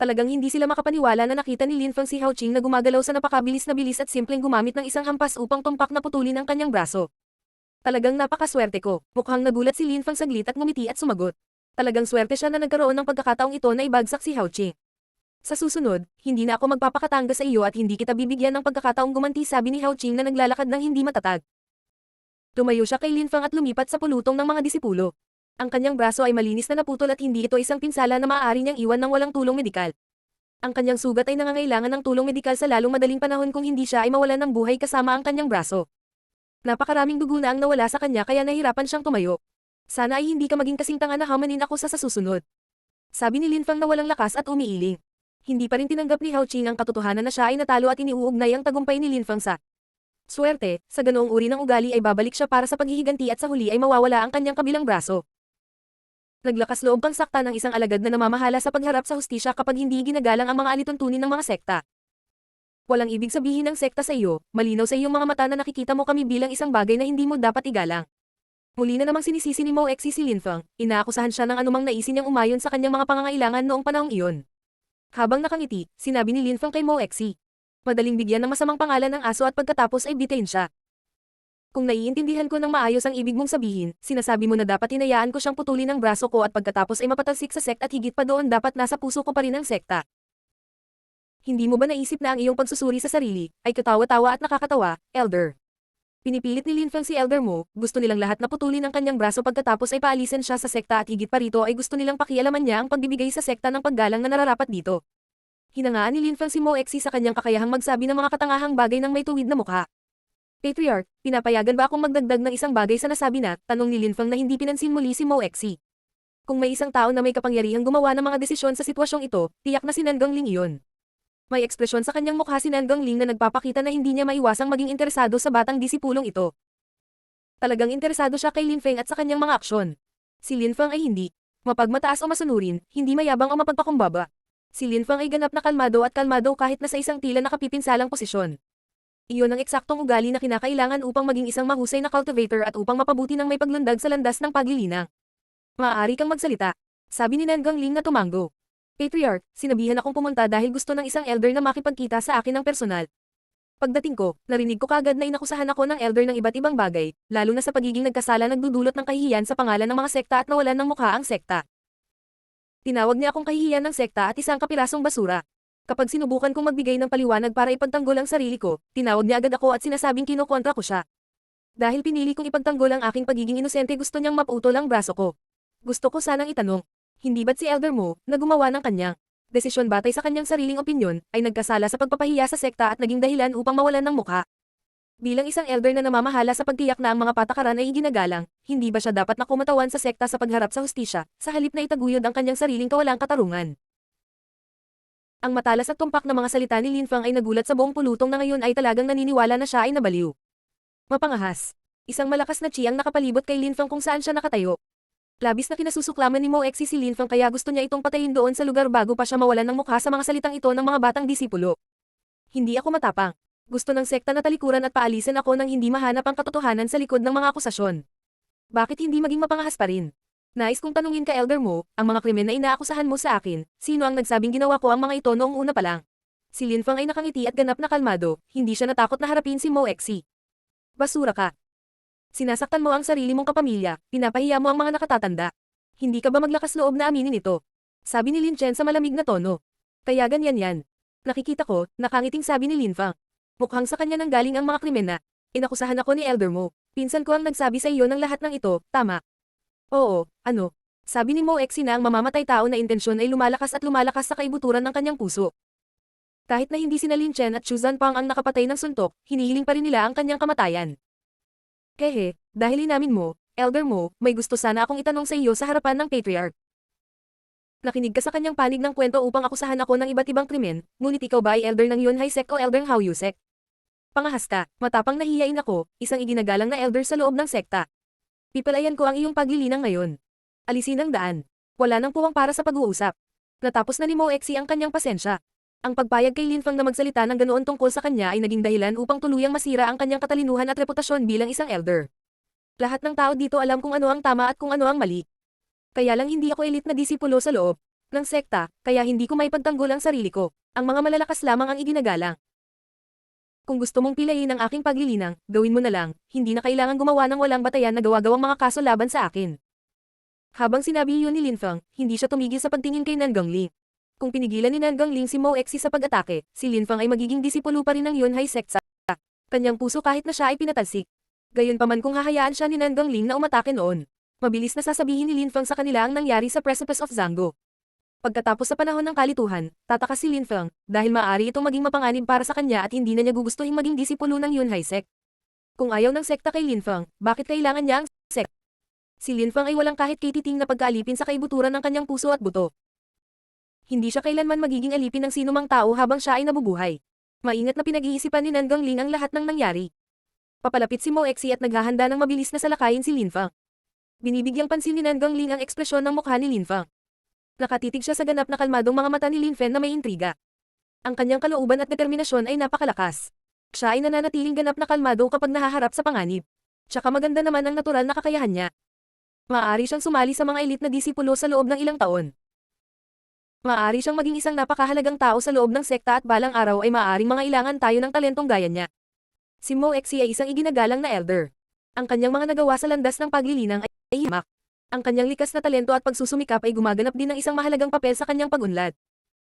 Talagang hindi sila makapaniwala na nakita ni Linfang si Hao Qing na gumagalaw sa napakabilis na bilis at simpleng gumamit ng isang hampas upang tumpak na putulin ang kanyang braso. Talagang napakaswerte ko, mukhang nagulat si Linfang saglit at ngumiti at sumagot. Talagang swerte siya na nagkaroon ng pagkakataong ito na ibagsak si Hao Qing. Sa susunod, hindi na ako magpapakatanga sa iyo at hindi kita bibigyan ng pagkakataong gumanti, sabi ni Hao Qing na naglalakad ng hindi matatag. Tumayo siya kay Linfang at lumipat sa pulutong ng mga disipulo. Ang kanyang braso ay malinis na naputol at hindi ito isang pinsala na maaari niyang iwan ng walang tulong medikal. Ang kanyang sugat ay nangangailangan ng tulong medikal sa lalong madaling panahon kung hindi siya ay mawalan ng buhay kasama ang kanyang braso. Napakaraming dugo na ang nawala sa kanya kaya nahirapan siyang tumayo. Sana ay hindi ka maging kasing tanga na hamanin ako sa susunod. Sabi ni Linfang na walang lakas at umiiling. Hindi pa rin tinanggap ni Hao Qing ang katotohanan na siya ay natalo at iniuugnay ang tagumpay ni Linfang sa swerte. Sa ganoong uri ng ugali ay babalik siya para sa paghihiganti at sa huli ay mawawala ang kanyang kabilang braso. Naglakas loob pang sakta ng isang alagad na namamahala sa pagharap sa hustisya kapag hindi ginagalang ang mga alituntunin ng mga sekta. Walang ibig sabihin ng sekta sa iyo, malinaw sa iyong mga mata na nakikita mo kami bilang isang bagay na hindi mo dapat igalang. Muli na namang sinisisi ni Mo Exi si Linfang, inaakusahan siya ng anumang naisin niyang umayon sa kanyang mga pangangailangan noong panahong iyon. Habang nakangiti, sinabi ni Linfang kay Mo Exi. Madaling bigyan ng masamang pangalan ng aso at pagkatapos ay bitain siya. Kung naiintindihan ko ng maayos ang ibig mong sabihin, sinasabi mo na dapat hinayaan ko siyang putulin ang braso ko at pagkatapos ay mapatalsik sa sekta at higit pa doon dapat nasa puso ko pa rin ang sekta. Hindi mo ba naisip na ang iyong pagsusuri sa sarili ay katawa-tawa at nakakatawa, Elder? Pinipilit ni Linfang si Elder Mo, gusto nilang lahat na putulin ang kanyang braso pagkatapos ay paalisin siya sa sekta at higit pa rito ay gusto nilang pakialaman niya ang pagbibigay sa sekta ng paggalang na nararapat dito. Hinangaan ni Linfang si Mo Exi sa kanyang kakayahang magsabi ng mga katangahang bagay ng may tuwid na mukha. Patriarch, pinapayagan ba akong magdagdag ng isang bagay sa nasabi na, tanong ni Linfang na hindi pinansin muli si Mo Exi. Kung may isang tao na may kapangyarihang gumawa ng mga desisyon sa sitwasyong ito, tiyak na si Nanggang Ling iyon. May ekspresyon sa kanyang mukha si Nanggang Ling na nagpapakita na hindi niya maiwasang maging interesado sa batang disipulong ito. Talagang interesado siya kay Linfang at sa kanyang mga aksyon. Si Linfang ay hindi. Mapagmataas o masunurin, hindi mayabang o mapagpakumbaba. Si Lin Fang ay ganap na kalmado at kalmado kahit na sa isang tila nakapipinsalang posisyon. Iyon ang eksaktong ugali na kinakailangan upang maging isang mahusay na cultivator at upang mapabuti ng may paglundag sa landas ng paglilinang. Maaari kang magsalita, sabi ni Nan Gangling na tumango. Patriarch, sinabihan akong pumunta dahil gusto ng isang elder na makipagkita sa akin ng personal. Pagdating ko, narinig ko kagad na inakusahan ako ng elder ng iba't ibang bagay, lalo na sa pagiging nagkasala nagdudulot ng kahihiyan sa pangalan ng mga sekta at nawalan ng mukha ang sekta. Tinawag niya akong kahihiyan ng sekta at isang kapirasong basura. Kapag sinubukan kong magbigay ng paliwanag para ipagtanggol ang sarili ko, tinawag niya agad ako at sinasabing kinukontra ko siya. Dahil pinili kong ipagtanggol ang aking pagiging inosente, gusto niyang maputol ang braso ko. Gusto ko sanang itanong, hindi ba't si elder mo, na gumawa ng kanyang desisyon batay sa kanyang sariling opinyon, ay nagkasala sa pagpapahiya sa sekta at naging dahilan upang mawalan ng mukha? Bilang isang elder na namamahala sa pagtiyak na ang mga patakaran ay iginagalang, hindi ba siya dapat na kumatawan sa sekta sa pagharap sa hustisya, sa halip na itaguyod ang kanyang sariling kawalang katarungan? Ang matalas at tumpak na mga salita ni Lin Fang ay nagulat sa buong pulutong na ngayon ay talagang naniniwala na siya ay nabaliw. Mapangahas. Isang malakas na chi ang nakapalibot kay Lin Fang kung saan siya nakatayo. Labis na kinasusuklaman ni Mo Exi si Lin Fang kaya gusto niya itong patayin doon sa lugar bago pa siya mawalan ng mukha sa mga salitang ito ng mga batang disipulo. Hindi ako matapang. Gusto ng sekta na talikuran at paalisin ako nang hindi mahanap ang katotohanan sa likod ng mga akusasyon. Bakit hindi maging mapangahas pa rin? Nais kong tanungin ka, elder mo, ang mga krimen na inaakusahan mo sa akin, sino ang nagsabing ginawa ko ang mga ito noong una pa lang? Si Lin Fang ay nakangiti at ganap na kalmado, hindi siya natakot na harapin si Mo Exi. Basura ka. Sinasaktan mo ang sarili mong kapamilya, pinapahiya mo ang mga nakatatanda. Hindi ka ba maglakas loob na aminin ito? Sabi ni Lin Chen sa malamig na tono. Kaya ganyan yan. Nakikita ko, nakangiting sabi ni Lin Fang. Mukhang sa kanya nang galing ang mga krimen na. Inakusahan ako ni elder mo. Pinsan ko ang nagsabi sa iyo ng lahat ng ito, tama? Oo, ano? Sabi ni Mo Exi na ang mamamatay tao na intensyon ay lumalakas at lumalakas sa kaibuturan ng kanyang puso. Kahit na hindi sina Lin Chen at Chu Zanpang ang nakapatay ng suntok, hinihiling pa rin nila ang kanyang kamatayan. Kehe, dahil inamin mo, elder mo, may gusto sana akong itanong sa iyo sa harapan ng patriarch. Nakinig ka sa kanyang panig ng kwento upang akusahan ako ng iba't ibang krimen, ngunit ikaw ba ay elder ng Yunhai sect o elder ng Haoyu sect? Pangahas ka, matapang nahihiyain ako, isang iginagalang na elder sa loob ng sekta. Pipalayan ko ang iyong paglilinang ngayon. Alisin ang daan. Wala nang puwang para sa pag-uusap. Natapos na ni Mo Exi ang kanyang pasensya. Ang pagpayag kay Lin Fang na magsalita ng ganoon tungkol sa kanya ay naging dahilan upang tuluyang masira ang kanyang katalinuhan at reputasyon bilang isang elder. Lahat ng tao dito alam kung ano ang tama at kung ano ang mali. Kaya lang hindi ako elite na disipulo sa loob ng sekta, kaya hindi ko maipagtanggol ang sarili ko. Ang mga malalakas lamang ang iginagalang. Kung gusto mong pilayin ang aking paglilinang, gawin mo na lang, hindi na kailangan gumawa ng walang batayan na gawa-gawang mga kaso laban sa akin. Habang sinabi iyon ni Lin Fang, hindi siya tumigil sa pagtingin kay Nan Gangling. Kung pinigilan ni Nan Gangling si Mo Exi sa pag-atake, si Lin Fang ay magiging disipulo pa rin ng Yunhai sect sa kanyang puso kahit na siya ay pinatalsik. Gayunpaman kung hahayaan siya ni Nan Gangling na umatake noon. Mabilis na sasabihin ni Lin Fang sa kanila ang nangyari sa Precipice of Zango. Pagkatapos sa panahon ng kalituhan, tatakas si Lin Fang, dahil maaari itong maging mapanganib para sa kanya at hindi na niya gugustuhin maging disipulo ng Yunhai sect. Kung ayaw ng sekta kay Lin Fang, bakit kailangan niya ang sect? Si Lin Fang ay walang kahit kititing na pagkaalipin sa kaibuturan ng kanyang puso at buto. Hindi siya kailanman magiging alipin ng sinumang tao habang siya ay nabubuhay. Maingat na pinag-iisipan ni Nan Gangling ang lahat ng nangyari. Papalapit si Mo Exi at naghahanda ng mabilis na salakayin si Lin Fang. Binibigyang pansin ni Nan Gangling ang ekspresyon ng mukha ni Lin Fang. Nakatitig siya sa ganap na kalmadong mga mata ni Lin Fen na may intriga. Ang kanyang kalooban at determinasyon ay napakalakas. Siya ay nananatiling ganap na kalmado kapag nahaharap sa panganib. Tsaka maganda naman ang natural na kakayahan niya. Maaari siyang sumali sa mga elite na disipulo sa loob ng ilang taon. Maaari siyang maging isang napakahalagang tao sa loob ng sekta at balang araw ay maaaring mangailangan tayo ng talentong gaya niya. Si Mo Exi ay isang iginagalang na elder. Ang kanyang mga nagawa sa landas ng paglilinang ay himak. Ang kanyang likas na talento at pagsusumikap ay gumaganap din ng isang mahalagang papel sa kanyang pag-unlad.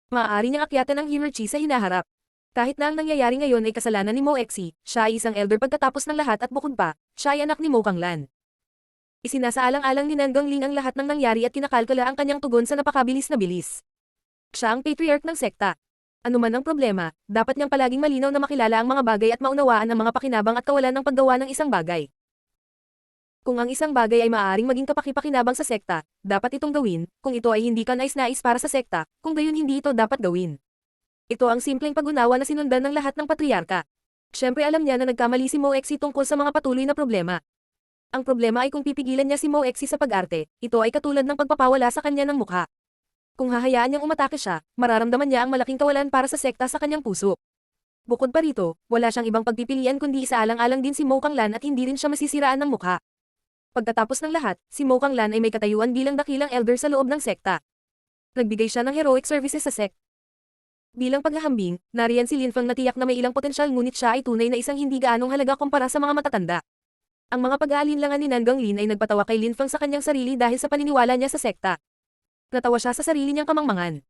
Maaari niyang akyatan ang hierarchy sa hinaharap. Kahit na ang nangyayari ngayon ay kasalanan ni Mo Exi, siya ay isang elder pagkatapos ng lahat at bukod pa, siya ay anak ni Mo Kanglan. Isinasaalang-alang ni Nan Gangling ang lahat ng nangyari at kinakalkula ang kanyang tugon sa napakabilis na bilis. Siya ang patriarch ng sekta. Ano man ang problema, dapat niyang palaging malinaw na makilala ang mga bagay at maunawaan ang mga pakinabang at kawalan ng paggawa ng isang bagay. Kung ang isang bagay ay maaaring maging kapaki-pakinabang sa sekta, dapat itong gawin, kung ito ay hindi ka nais-nais para sa sekta, kung gayon hindi ito dapat gawin. Ito ang simpleng pag-unawa na sinundan ng lahat ng patriarka. Siyempre alam niya na nagkamali si Mo Exi tungkol sa mga patuloy na problema. Ang problema ay kung pipigilan niya si Mo Exi sa pag-arte, ito ay katulad ng pagpapawala sa kanya ng mukha. Kung hahayaan niyang umatake siya, mararamdaman niya ang malaking kawalan para sa sekta sa kanyang puso. Bukod pa rito, wala siyang ibang pagpipilian kundi isaalang-alang din si Mo Kanglan at hindi rin siya masisiraan ng mukha. Pagkatapos ng lahat, si Mo Kanglan ay may katayuan bilang dakilang elder sa loob ng sekta. Nagbigay siya ng heroic services sa sect. Bilang paghahambing, nariyan si Lin Feng na tiyak na may ilang potensyal ngunit siya ay tunay na isang hindi gaanong halaga kumpara sa mga matatanda. Ang mga pag-aalinlangan ni Nangang Lin ay nagpatawa kay Lin Feng sa kanyang sarili dahil sa paniniwala niya sa sekta. Natawa siya sa sarili niyang kamangmangan.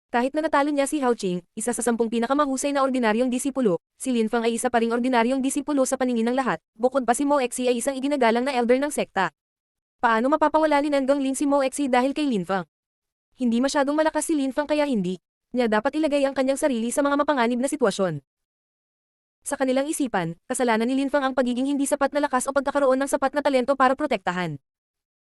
Kahit na natalo niya si Hao Qing, isa sa 10 pinakamahusay na ordinaryong disipulo, si Lin Feng ay isa pa ring ordinaryong disipulo sa paningin ng lahat, bukod pa si Mo Exi ay isang iginagalang na elder ng sekta. Paano mapapawala ni Nangang Lin si Mo Exi dahil kay Lin Feng? Hindi masyadong malakas si Lin Feng kaya hindi niya dapat ilagay ang kanyang sarili sa mga mapanganib na sitwasyon. Sa kanilang isipan, kasalanan ni Lin Feng ang pagiging hindi sapat na lakas o pagkakaroon ng sapat na talento para protektahan.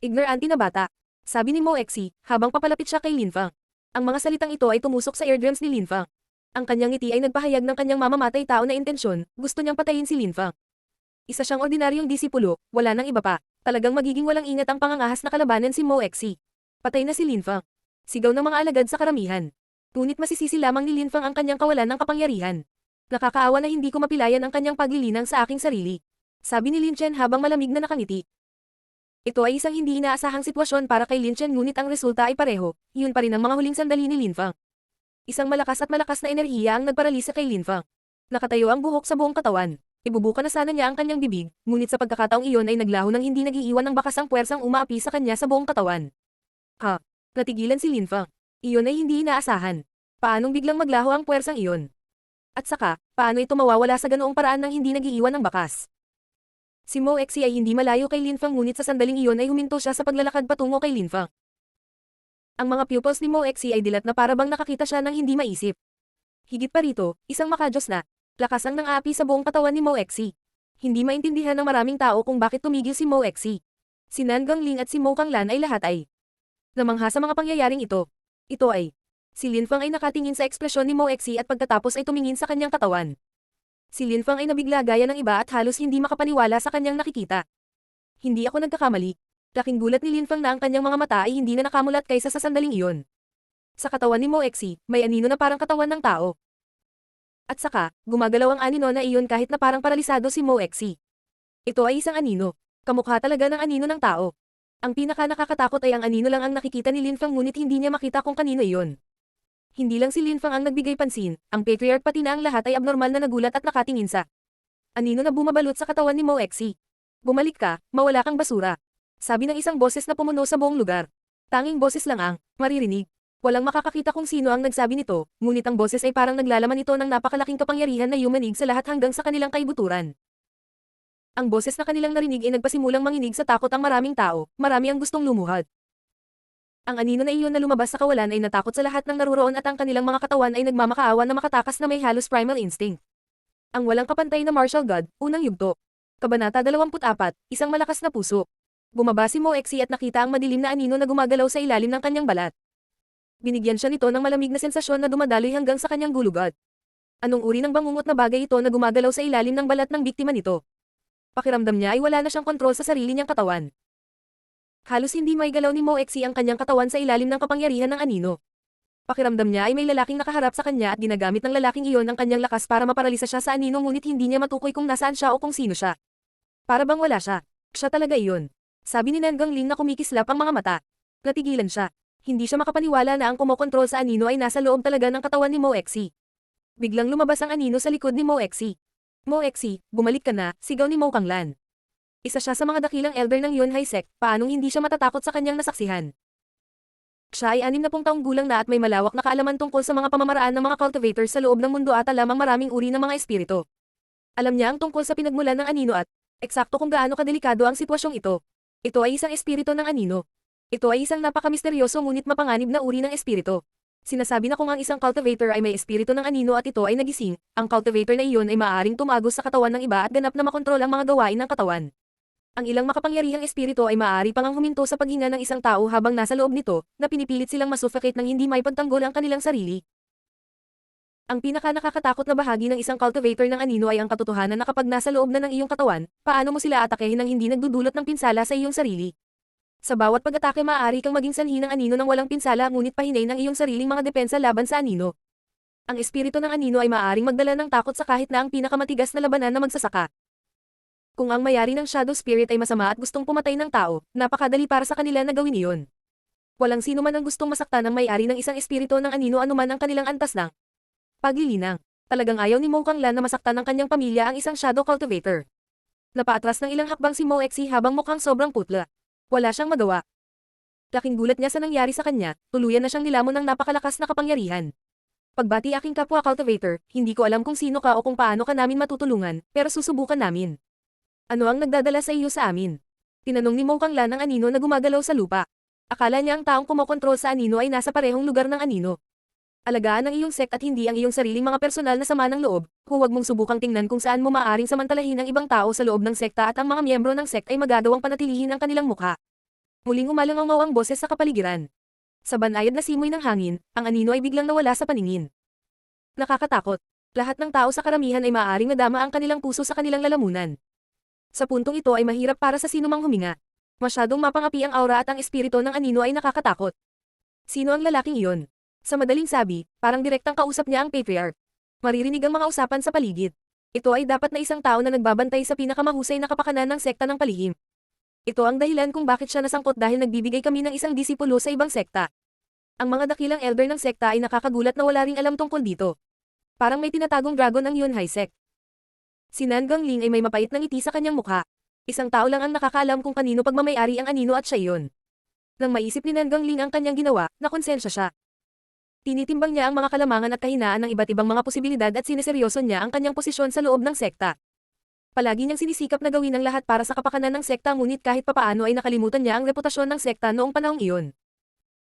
Ignorante na bata, sabi ni Mo Exi, habang papalapit siya kay Lin Feng. Ang mga salitang ito ay tumusok sa eardrums ni Lin Feng. Ang kanyang ngiti ay nagpahayag ng kanyang mamamatay tao na intensyon, gusto niyang patayin si Lin Feng. Isa siyang ordinaryong disipulo, wala nang iba pa, talagang magiging walang ingat ang pangangahas na kalabanan si Mo Exi. Patay na si Lin Feng. Sigaw ng mga alagad sa karamihan. Ngunit masisisi lamang ni Lin Feng ang kanyang kawalan ng kapangyarihan. Nakakaawa na hindi ko mapilayan ang kanyang paglilinang sa aking sarili. Sabi ni Lin Chen habang malamig na nakangiti. Ito ay isang hindi inaasahang sitwasyon para kay Lin Chen ngunit ang resulta ay pareho, yun pa rin ang mga huling sandali ni Lin Feng. Isang malakas na enerhiya ang nagparalisa kay Lin Feng. Nakatayo ang buhok sa buong katawan. Ibubuka na sana niya ang kanyang bibig, ngunit sa pagkakataong iyon ay naglaho ng hindi nag-iiwan ng bakas ang puwersang umaapi sa kanya sa buong katawan. Ha? Natigilan si Lin Feng. Iyon ay hindi inaasahan. Paanong biglang maglaho ang puwersang iyon? At saka, paano ito mawawala sa ganoong paraan ng hindi nag-iiwan ng bakas? Si Mo Exi ay hindi malayo kay Lin Feng ngunit sa sandaling iyon ay huminto siya sa paglalakad patungo kay Lin Feng. Ang mga pupils ni Mo Exi ay dilat na parabang nakakita siya ng hindi maisip. Higit pa rito, isang makadyos na lakas ang nang-aapi sa buong katawan ni Mo Exi. Hindi maintindihan ng maraming tao kung bakit tumigil si Mo Exi. Si Nangang Ling at si Mo Kanglan ay lahat ay namangha sa mga pangyayaring ito. Ito ay si Lin Feng ay nakatingin sa ekspresyon ni Mo Exi at pagkatapos ay tumingin sa kanyang katawan. Si Lin Feng ay nabigla gaya ng iba at halos hindi makapaniwala sa kanyang nakikita. Hindi ako nagkakamali. Laking gulat ni Lin Feng na ang kanyang mga mata ay hindi na nakamulat kaysa sa sandaling iyon. Sa katawan ni Mo Exi, may anino na parang katawan ng tao. At saka, gumagalaw ang anino na iyon kahit na parang paralisado si Mo Exi. Ito ay isang anino. Kamukha talaga ng anino ng tao. Ang pinaka nakakatakot ay ang anino lang ang nakikita ni Lin Feng ngunit hindi niya makita kung kanino iyon. Hindi lang si Lin Feng ang nagbigay pansin, ang patriarch pati na ang lahat ay abnormal na nagulat at nakatingin sa anino na bumabalot sa katawan ni Mo Exi. Bumalik ka, mawala kang basura. Sabi ng isang boses na pumuno sa buong lugar. Tanging boses lang ang maririnig. Walang makakakita kung sino ang nagsabi nito, ngunit ang boses ay parang naglalaman ito ng napakalaking kapangyarihan na yumanig sa lahat hanggang sa kanilang kaibuturan. Ang boses na kanilang narinig ay nagpasimulang manginig sa takot ang maraming tao, marami ang gustong lumuhad. Ang anino na iyon na lumabas sa kawalan ay natakot sa lahat ng naruroon at ang kanilang mga katawan ay nagmamakaawa na makatakas na may halos primal instinct. Ang walang kapantay na martial god, unang yugto. Kabanata 24, isang malakas na puso. Bumaba si Mo Exi at nakita ang madilim na anino na gumagalaw sa ilalim ng kanyang balat. Binigyan siya nito ng malamig na sensasyon na dumadaloy hanggang sa kanyang gulugad. Anong uri ng bangungot na bagay ito na gumagalaw sa ilalim ng balat ng biktima nito? Pakiramdam niya ay wala na siyang kontrol sa sarili niyang katawan. Halos hindi maigalaw ni Mo Exi ang kanyang katawan sa ilalim ng kapangyarihan ng anino. Pakiramdam niya ay may lalaking nakaharap sa kanya at ginagamit ng lalaking iyon ang kanyang lakas para maparalisa siya sa anino ngunit hindi niya matukoy kung nasaan siya o kung sino siya. Para bang wala siya. Siya talaga iyon. Sabi ni Nangang Ling na kumikislap ang mga mata. Natigilan siya. Hindi siya makapaniwala na ang kumokontrol sa anino ay nasa loob talaga ng katawan ni Mo Exi. Biglang lumabas ang anino sa likod ni Mo Exi. Mo Exi, bumalik ka na, sigaw ni Mo Kanglan. Isa siya sa mga dakilang elder ng Yunhai Sect, paanong hindi siya matatakot sa kanyang nasaksihan. Siya ay 60 taong gulang na at may malawak na kaalaman tungkol sa mga pamamaraan ng mga cultivators sa loob ng mundo at alamang maraming uri ng mga espiritu. Alam niya ang tungkol sa pinagmulan ng anino at eksakto kung gaano kadelikado ang sitwasyong ito. Ito ay isang espiritu ng anino. Ito ay isang napakamisteryoso ngunit mapanganib na uri ng espiritu. Sinasabi na kung ang isang cultivator ay may espiritu ng anino at ito ay nagising, ang cultivator na iyon ay maaaring tumagos sa katawan ng iba at ganap na makontrol ang mga gawain ng katawan. Ang ilang makapangyarihang espiritu ay maaari pang huminto sa paghinga ng isang tao habang nasa loob nito, na pinipilit silang masuffocate nang hindi maipagtanggol ang kanilang sarili. Ang pinaka-nakakatakot na bahagi ng isang cultivator ng anino ay ang katotohanan na kapag nasa loob na ng iyong katawan, paano mo sila atakehin nang hindi nagdudulot ng pinsala sa iyong sarili. Sa bawat pag-atake maaari kang maging sanhi ng anino ng walang pinsala ngunit pahinay ng iyong sariling mga depensa laban sa anino. Ang espiritu ng anino ay maaaring magdala ng takot sa kahit na ang pinakamatigas na labanan na magsasaka. Kung ang mayari ng shadow spirit ay masama at gustong pumatay ng tao, napakadali para sa kanila na gawin iyon. Walang sino man ang gustong masaktan ng may-ari ng isang espiritu ng anino anuman ang kanilang antas ng paglilinang. Talagang ayaw ni Mo Kanglan na masaktan ng kanyang pamilya ang isang shadow cultivator. Napaatras ng ilang hakbang si Mo Exi habang mukhang sobrang putla. Wala siyang magawa. Laking gulat niya sa nangyari sa kanya, tuluyan na siyang nilamon ng napakalakas na kapangyarihan. Pagbati aking kapwa cultivator, hindi ko alam kung sino ka o kung paano ka namin matutulungan, pero susubukan namin. Ano ang nagdadala sa iyo sa amin? Tinanong ni Mo Kanglan ang anino na gumagalaw sa lupa. Akala niya ang taong kumokontrol sa anino ay nasa parehong lugar ng anino. Alagaan ang iyong sect at hindi ang iyong sariling mga personal na sama ng loob, huwag mong subukang tingnan kung saan mo maaaring samantalahin ang ibang tao sa loob ng sekta at ang mga miyembro ng sect ay magagawang panatilihin ang kanilang mukha. Muling umalangaw ang boses sa kapaligiran. Sa banayad na simoy ng hangin, ang anino ay biglang nawala sa paningin. Nakakatakot. Lahat ng tao sa karamihan ay maaaring nadama ang kanilang puso sa kanilang lalamunan. Sa puntong ito ay mahirap para sa sinumang huminga. Masyadong mapangapi ang aura at ang espiritu ng anino ay nakakatakot. Sino ang lalaking iyon? Sa madaling sabi, parang direktang kausap niya ang patriarch. Maririnig ang mga usapan sa paligid. Ito ay dapat na isang tao na nagbabantay sa pinakamahusay na kapakanan ng sekta ng palihim. Ito ang dahilan kung bakit siya nasangkot dahil nagbibigay kami ng isang disipulo sa ibang sekta. Ang mga dakilang elder ng sekta ay nakakagulat na wala ring alam tungkol dito. Parang may tinatagong dragon ang Yunhai sect. Si Nan Gangling ay may mapait na ngiti sa kanyang mukha. Isang tao lang ang nakakaalam kung kanino pagmamayari ang anino at siya iyon. Nang maisip ni Nan Gangling ang kanyang ginawa, nakonsensya siya. Tinitimbang niya ang mga kalamangan at kahinaan ng iba't ibang mga posibilidad at sineseryoso niya ang kanyang posisyon sa loob ng sekta. Palagi niyang sinisikap na gawin ang lahat para sa kapakanan ng sekta ngunit kahit papaano ay nakalimutan niya ang reputasyon ng sekta noong panahong iyon.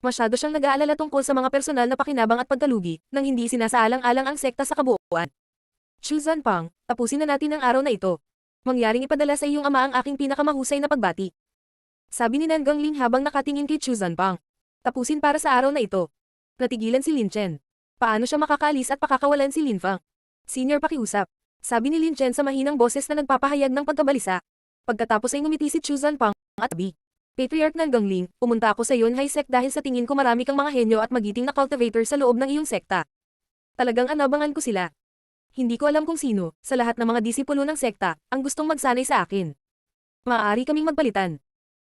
Masyado siyang nag-aalala tungkol sa mga personal na pakinabang at pagkalugi, nang hindi sinasaalang-alang ang sekta sa kabuuan. Chu Zanpang, tapusin na natin ang araw na ito. Mangyaring ipadala sa iyong ama ang aking pinakamahusay na pagbati. Sabi ni Nan Gangling habang nakatingin kay Chu Zanpang. Tapusin para sa araw na ito. Natigilan si Lin Chen. Paano siya makakaalis at pakakawalan si Lin Fang? Senior pakiusap. Sabi ni Lin Chen sa mahinang boses na nagpapahayag ng pagkabalisa. Pagkatapos ay ngumiti si Chu Zanpang at sabi, Patriarch Nan Gangling, pumunta ako sa Yunhai sect dahil sa tingin ko marami kang mga henyo at magiting na cultivator sa loob ng iyong sekta. Talagang anabangan ko sila. Hindi ko alam kung sino, sa lahat ng mga disipulo ng sekta, ang gustong magsanay sa akin. Maaari kaming magpalitan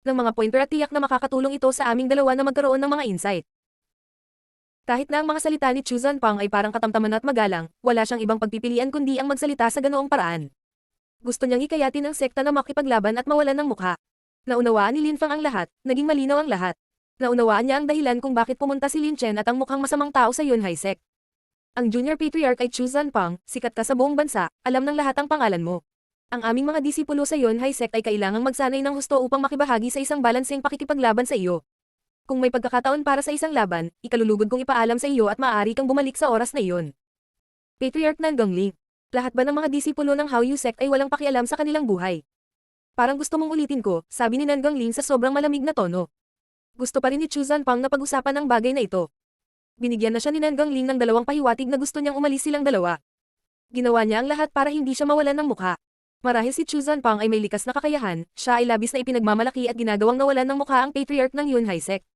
ng mga pointer at tiyak na makakatulong ito sa aming dalawa na magkaroon ng mga insight. Kahit na ang mga salita ni Chu Zanpang ay parang katamtaman at magalang, wala siyang ibang pagpipilian kundi ang magsalita sa ganoong paraan. Gusto niyang hikayatin ang sekta na makipaglaban at mawalan ng mukha. Naunawaan ni Lin Fang ang lahat, naging malinaw ang lahat. Naunawaan niya ang dahilan kung bakit pumunta si Lin Chen at ang mukhang masamang tao sa Yunhai sect. Ang junior patriarch ay Chu Zanpang, sikat ka sa buong bansa, alam ng lahat ang pangalan mo. Ang aming mga disipulo sa Yunhai sect ay kailangang magsanay ng husto upang makibahagi sa isang balanseng pakikipaglaban sa iyo. Kung may pagkakataon para sa isang laban, ikalulugod kong ipaalam sa iyo at maaari kang bumalik sa oras na iyon. Patriarch Nan Gangling. Lahat ba ng mga disipulo ng Hao Yu sect ay walang pakialam sa kanilang buhay? Parang gusto mong ulitin ko, sabi ni Nan Gangling sa sobrang malamig na tono. Gusto pa rin ni Chu Zanpang na pag-usapan ang bagay na ito. Binigyan na siya ni Nan Gangling ng dalawang pahiwatig na gusto niyang umalis silang dalawa. Ginawa niya ang lahat para hindi siya mawalan ng mukha. Marahil si Chu Zanpang ay may likas na kakayahan, siya ay labis na ipinagmamalaki at ginagawang nawalan ng mukha ang patriarch ng Yunhai sect.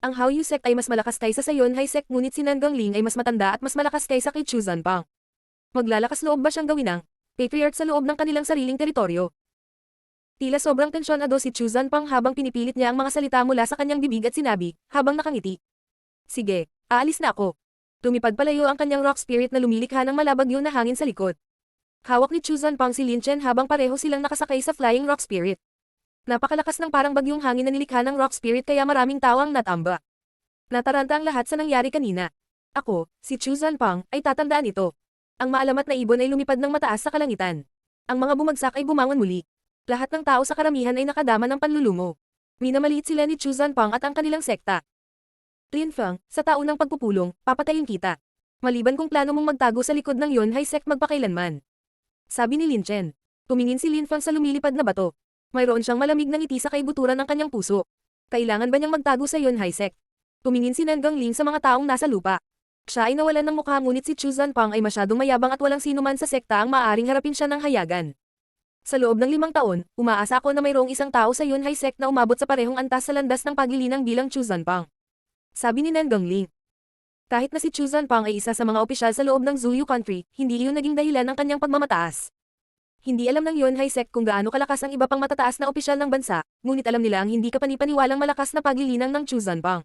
Ang Hao Yu sect ay mas malakas kaysa sa Yunhai sect ngunit si Nan Gangling ay mas matanda at mas malakas kaysa kay Chu Zanpang. Maglalakas loob ba siyang gawin ang patriarch sa loob ng kanilang sariling teritoryo? Tila sobrang tensyonado si Chu Zanpang habang pinipilit niya ang mga salita mula sa kanyang bibig at sinabi, habang nakangiti. Sige, aalis na ako. Lumipad palayo ang kanyang rock spirit na lumilikha ng malabagyo na hangin sa likod. Hawak ni Chu Zanpang si Lin Chen habang pareho silang nakasakay sa flying rock spirit. Napakalakas ng parang bagyong hangin na nilikha ng rock spirit kaya maraming tao ang natamba. Nataranta ang lahat sa nangyari kanina. Ako, si Chu Zanpang, ay tatandaan ito. Ang maalamat na ibon ay lumipad ng mataas sa kalangitan. Ang mga bumagsak ay bumangon muli. Lahat ng tao sa karamihan ay nakadama ng panlulumo. Minamaliit sila ni Chu Zanpang at ang kanilang sekta. Lin Fang, sa taunang pagpupulong, papatayin kita. Maliban kung plano mong magtago sa likod ng Yunhai sect magpakailanman. Sabi ni Lin Chen. Tumingin si Lin Fang sa lumilipad na bato. Mayroon siyang malamig na ngiti sa kaibuturan ng kanyang puso. Kailangan ba niyang magtago sa Yunhai sect? Tumingin si Nan Gangling sa mga taong nasa lupa. Siya ay nawalan ng mukha ngunit si Chu Zanpang ay masyadong mayabang at walang sino man sa sekta ang maaaring harapin siya ng hayagan. Sa loob ng 5 taon, umaasa ako na mayroong isang tao sa Yunhai sect na umabot sa parehong antas sa landas ng paglilinang bilang Chu Zanpang. Sabi ni Nan Gongling. Kahit na si Chu Zanpang ay isa sa mga opisyal sa loob ng Zuyu Country, hindi iyon naging dahilan ng kanyang pagmamataas. Hindi alam ng Yunhai sect kung gaano kalakas ang iba pang matataas na opisyal ng bansa, ngunit alam nila ang hindi kapani-paniwalang malakas na paglilinang ng Chu Zanpang.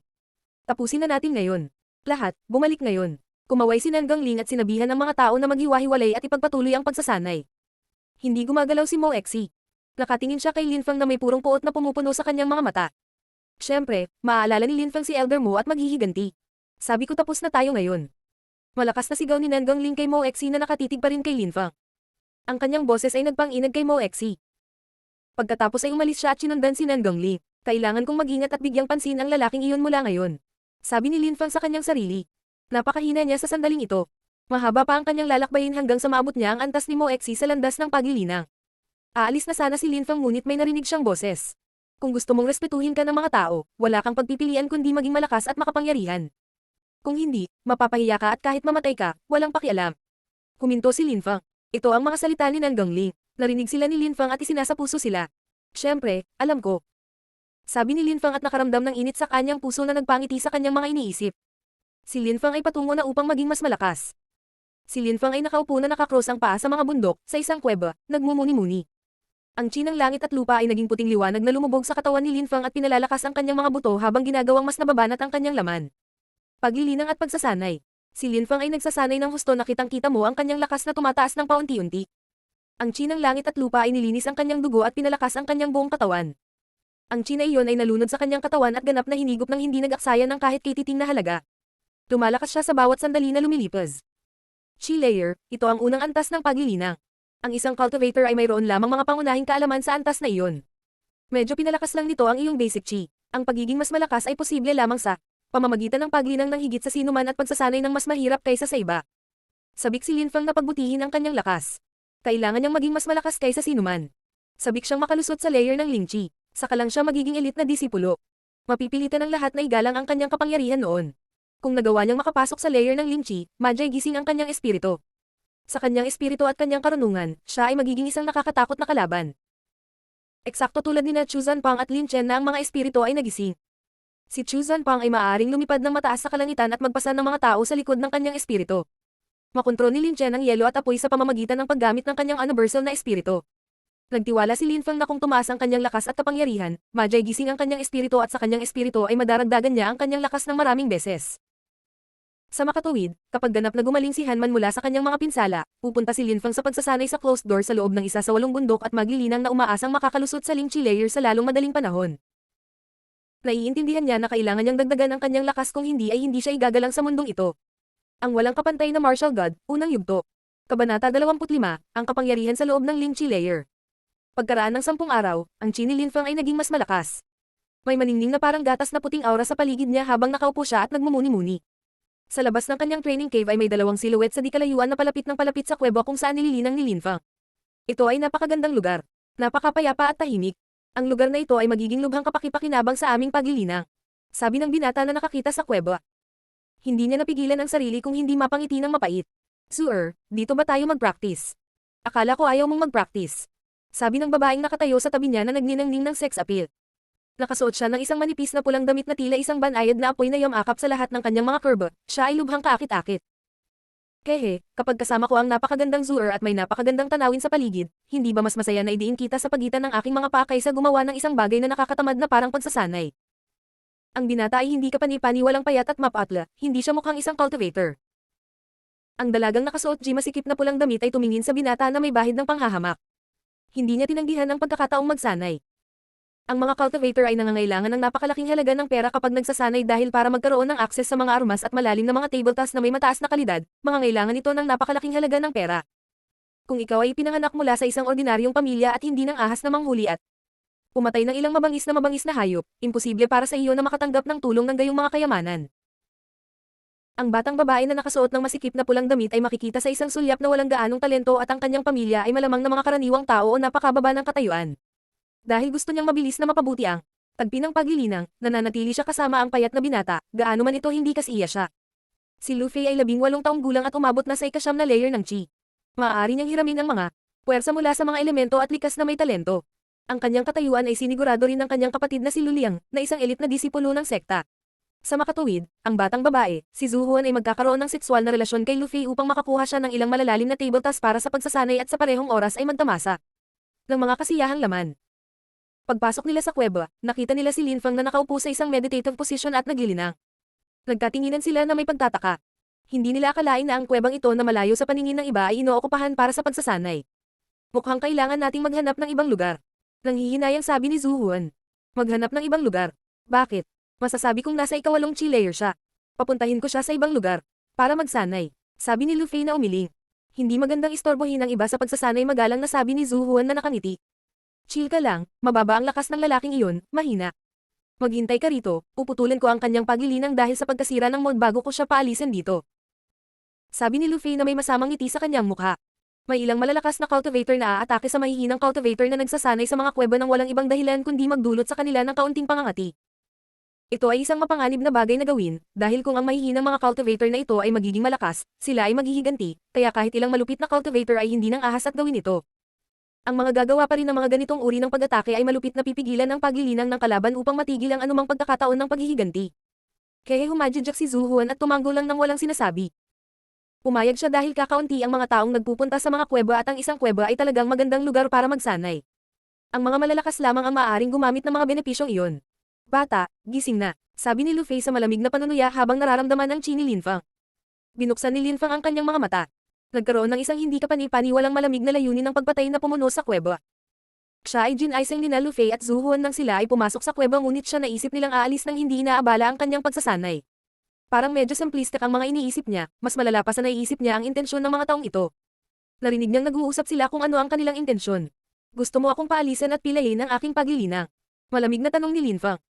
Tapusin na natin ngayon. Lahat, bumalik ngayon. Kumaway si Nan Gongling at sinabihan ng mga tao na maghiwa-hiwalay at ipagpatuloy ang pagsasanay. Hindi gumagalaw si Mo Exi. Nakatingin siya kay Lin Feng na may purong puot na pumupuno sa kanyang mga mata. Siyempre, maaalala ni Lin Feng si Elder Mo at maghihiganti. Sabi ko tapos na tayo ngayon. Malakas na sigaw ni Nan Gongling kay Mo Exi na nakatitig pa rin kay Lin Feng. Ang kanyang boses ay nagpang-inag kay Mo Exi. Pagkatapos ay umalis siya at sinundan si Nan Gongling. Kailangan kong mag-ingat at bigyang pansin ang lalaking iyon mula ngayon. Sabi ni Lin Feng sa kanyang sarili. Napakahina niya sa sandaling ito. Mahaba pa ang kanyang lalakbayin hanggang sa maabot niya ang antas ni Mo Exi sa landas ng paglilinang. Aalis na sana si Lin Feng ngunit may narinig siyang boses. Kung gusto mong respetuhin ka ng mga tao, wala kang pagpipilian kundi maging malakas at makapangyarihan. Kung hindi, mapapahiya ka at kahit mamatay ka, walang pakialam. Huminto si Lin Feng. Ito ang mga salita ni Nan Gongling. Narinig sila ni Lin Feng at isinasapuso sila. Siyempre, alam ko. Sabi ni Lin Feng at nakaramdam ng init sa kanyang puso na nagpangiti sa kanyang mga iniisip. Si Lin Feng ay patungo na upang maging mas malakas. Si Lin Feng ay nakaupo na nakakross ang paa sa mga bundok, sa isang kuweba, nagmumuni-muni. Ang chi ng langit at lupa ay naging puting liwanag na lumubog sa katawan ni Lin Feng at pinalalakas ang kanyang mga buto habang ginagawang mas nababanat ang kanyang laman. Paglilinang at pagsasanay. Si Lin Feng ay nagsasanay ng husto na kitang-kita mo ang kanyang lakas na tumataas ng paunti-unti. Ang chi ng langit at lupa ay nilinis ang kanyang dugo at pinalakas ang kanyang buong katawan. Ang chi na iyon ay nalunod sa kanyang katawan at ganap na hinigop ng hindi nag-aksaya ng kahit kititing na halaga. Lumalakas siya sa bawat sandali na lumilipas. Chi layer, ito ang unang antas ng paglilinang. Ang isang cultivator ay mayroon lamang mga pangunahing kaalaman sa antas na iyon. Medyo pinalakas lang nito ang iyong basic chi. Ang pagiging mas malakas ay posible lamang sa pamamagitan ng paglinang ng higit sa sinuman at pagsasanay ng mas mahirap kaysa sa iba. Sabik si Lin Feng na pagbutihin ang kanyang lakas. Kailangan niyang maging mas malakas kaysa sinuman. Sabik siyang makalusot sa layer ng Ling Chi. Saka lang siya magiging elite na disipulo. Mapipilitan ng lahat na igalang ang kanyang kapangyarihan noon. Kung nagawa niyang makapasok sa layer ng Ling Chi, madyay gising ang kanyang espiritu. Sa kanyang espiritu at kanyang karunungan, siya ay magiging isang nakakatakot na kalaban. Eksakto tulad ni Chu Zanpang at Lin Chen na ang mga espiritu ay nagising. Si Chu Zanpang ay maaaring lumipad ng mataas sa kalangitan at magpasa ng mga tao sa likod ng kanyang espiritu. Makontrol ni Lin Chen ang yelo at apoy sa pamamagitan ng paggamit ng kanyang universal na espiritu. Nagtiwala si Lin Feng na kung tumaas ang kanyang lakas at kapangyarihan, madyay gising ang kanyang espiritu at sa kanyang espiritu ay madaragdagan niya ang kanyang lakas ng maraming beses. Sa makatuwid, kapag ganap na gumaling si Hanman mula sa kanyang mga pinsala, pupunta si Lin Feng sa pagsasanay sa closed door sa loob ng isa sa 8 bundok at maglilinang na umaasang makakalusot sa Ling Chi layer sa lalong madaling panahon. Naiintindihan niya na kailangan niyang dagdagan ang kanyang lakas kung hindi ay hindi siya igagalang sa mundong ito. Ang walang kapantay na martial god, unang yugto. Kabanata 25, ang kapangyarihan sa loob ng Ling Chi layer. Pagkaraan ng 10 araw, ang chi ni Lin Feng ay naging mas malakas. May maningning na parang gatas na puting aura sa paligid niya habang nakaupo siya at nagmumuni-muni. Sa labas ng kanyang training cave ay may 2 silhouette sa di kalayuan na palapit ng palapit sa kuweba kung saan nililinang ni Lin Feng. Ito ay napakagandang lugar. Napakapayapa at tahimik. Ang lugar na ito ay magiging lubhang kapaki-pakinabang sa aming paglilinang. Sabi ng binata na nakakita sa kuweba. Hindi niya napigilan ang sarili kung hindi mapangiti ng mapait. Sir, dito ba tayo mag-practice? Akala ko ayaw mong mag-practice. Sabi ng babaeng nakatayo sa tabi niya na nagninangning ng sex appeal. Nakasuot siya ng isang manipis na pulang damit na tila isang banayad na apoy na yumakap sa lahat ng kanyang mga kurba, siya ay lubhang kaakit-akit. Kehe, kapag kasama ko ang napakagandang Zuer at may napakagandang tanawin sa paligid, hindi ba mas masaya na idiin kita sa pagitan ng aking mga paa kaysa gumawa ng isang bagay na nakakatamad na parang pagsasanay? Ang binata ay hindi kapani-pani walang payat at mapatla, hindi siya mukhang isang cultivator. Ang dalagang nakasuot di masikip na pulang damit ay tumingin sa binata na may bahid ng panghahamak. Hindi niya tinanggihan ang pagkakataong magsanay. Ang mga cultivator ay nangangailangan ng napakalaking halaga ng pera kapag nagsasanay dahil para magkaroon ng akses sa mga aromas at malalim na mga tabletop na may mataas na kalidad, mangangailangan ito ng napakalaking halaga ng pera. Kung ikaw ay pinanganak mula sa isang ordinaryong pamilya at hindi ng ahas na manghuli at pumatay ng ilang mabangis na hayop, imposible para sa iyo na makatanggap ng tulong ng gayong mga kayamanan. Ang batang babae na nakasuot ng masikip na pulang damit ay makikita sa isang sulyap na walang gaanong talento at ang kanyang pamilya ay malamang na mga karaniwang tao o napakababa ng katayuan. Dahil gusto niyang mabilis na mapabuti ang tagpi ng paglilinang, nananatili siya kasama ang payat na binata, gaano man ito hindi kasiya siya. Si Luffy ay 18 taong gulang at umabot na sa ika-9 na layer ng chi. Maaari niyang hiramin ang mga puwersa mula sa mga elemento at likas na may talento. Ang kanyang katayuan ay sinigurado rin ng kanyang kapatid na si Luliang, na isang elit na disipulo ng sekta. Sa makatuwid, ang batang babae, si Zuhuan ay magkakaroon ng sexual na relasyon kay Luffy upang makakuha siya ng ilang malalalim na table task para sa pagsasanay at sa parehong oras ay magtamasa ng mga kasiyahang laman. Pagpasok nila sa kuweba, nakita nila si Linfang na nakaupo sa isang meditative position at naglilinang. Nagkatinginan sila na may pagtataka. Hindi nila akalain na ang kuwebang ito na malayo sa paningin ng iba ay inookupahan para sa pagsasanay. Mukhang kailangan nating maghanap ng ibang lugar. Nanghihinayang sabi ni Zuhuan. Maghanap ng ibang lugar? Bakit? Masasabi kong nasa ika-8 chi layer siya. Papuntahin ko siya sa ibang lugar. Para magsanay. Sabi ni Luffy na umiling. Hindi magandang istorbohin ang iba sa pagsasanay, magalang na sabi ni Zuhuan na nakangiti. Chill ka lang, mababa ang lakas ng lalaking iyon, mahina. Maghintay ka rito, puputulin ko ang kanyang pagilinang dahil sa pagkasira ng mode bago ko siya paalisin dito. Sabi ni Luffy na may masamang ngiti sa kanyang mukha. May ilang malalakas na cultivator na aatake sa mahihinang cultivator na nagsasanay sa mga kuweba ng walang ibang dahilan kundi magdulot sa kanila ng kaunting pangangati. Ito ay isang mapanganib na bagay na gawin, dahil kung ang mahihinang mga cultivator na ito ay magiging malakas, sila ay maghihiganti, kaya kahit ilang malupit na cultivator ay hindi nang ahas at gawin ito. Ang mga gagawa pa rin ng mga ganitong uri ng pag-atake ay malupit na pipigilan ang pagilinang ng kalaban upang matigil ang anumang pagkakataon ng paghihiganti. Kaya humadjadjak si Zuhuan at tumanggol lang ng walang sinasabi. Pumayag siya dahil kakaunti ang mga taong nagpupunta sa mga kuweba at ang isang kuweba ay talagang magandang lugar para magsanay. Ang mga malalakas lamang ang maaaring gumamit ng mga benepisyong iyon. Bata, gising na, sabi ni Luffy sa malamig na panunuya habang nararamdaman ang chi ni Linfang. Binuksan ni Linfang ang kanyang mga mata. Nagkaroon ng isang hindi kapani-paniwalang malamig na layunin ng pagpatay na pumuno sa kuweba. Siya ay ginaisang nina Luffy at Zuhuan nang sila ay pumasok sa kuweba, ngunit siya naisip nilang aalis nang hindi inaabala ang kanyang pagsasanay. Parang medyo simplistic ang mga iniisip niya, mas malala pa sa naiisip niya ang intensyon ng mga taong ito. Narinig niyang nag-uusap sila kung ano ang kanilang intensyon. Gusto mo akong paalisan at pilayin ang aking pagilinang? Malamig na tanong ni Linfang.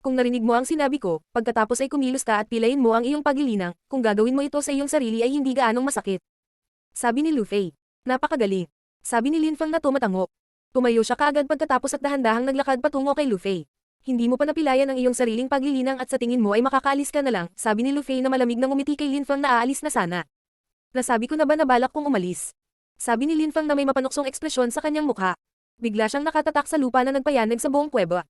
Kung narinig mo ang sinabi ko, pagkatapos ay kumilos ka at pilayin mo ang iyong pagilinang, kung gagawin mo ito sa iyong sarili ay hindi gaanong masakit. Sabi ni Luffy. Napakagaling. Sabi ni Linfang na tumatango. Tumayo siya kaagad pagkatapos at dahan-dahang naglakad patungo kay Luffy. Hindi mo pa napilayan ang iyong sariling paglilinang at sa tingin mo ay makakaalis ka na lang, sabi ni Luffy na malamig nang umiti kay Linfang na aalis na sana. Nasabi ko na ba na balak kong umalis? Sabi ni Linfang na may mapanuksong ekspresyon sa kanyang mukha. Bigla siyang nakatatak sa lupa na nagpayanag sa buong kuweba.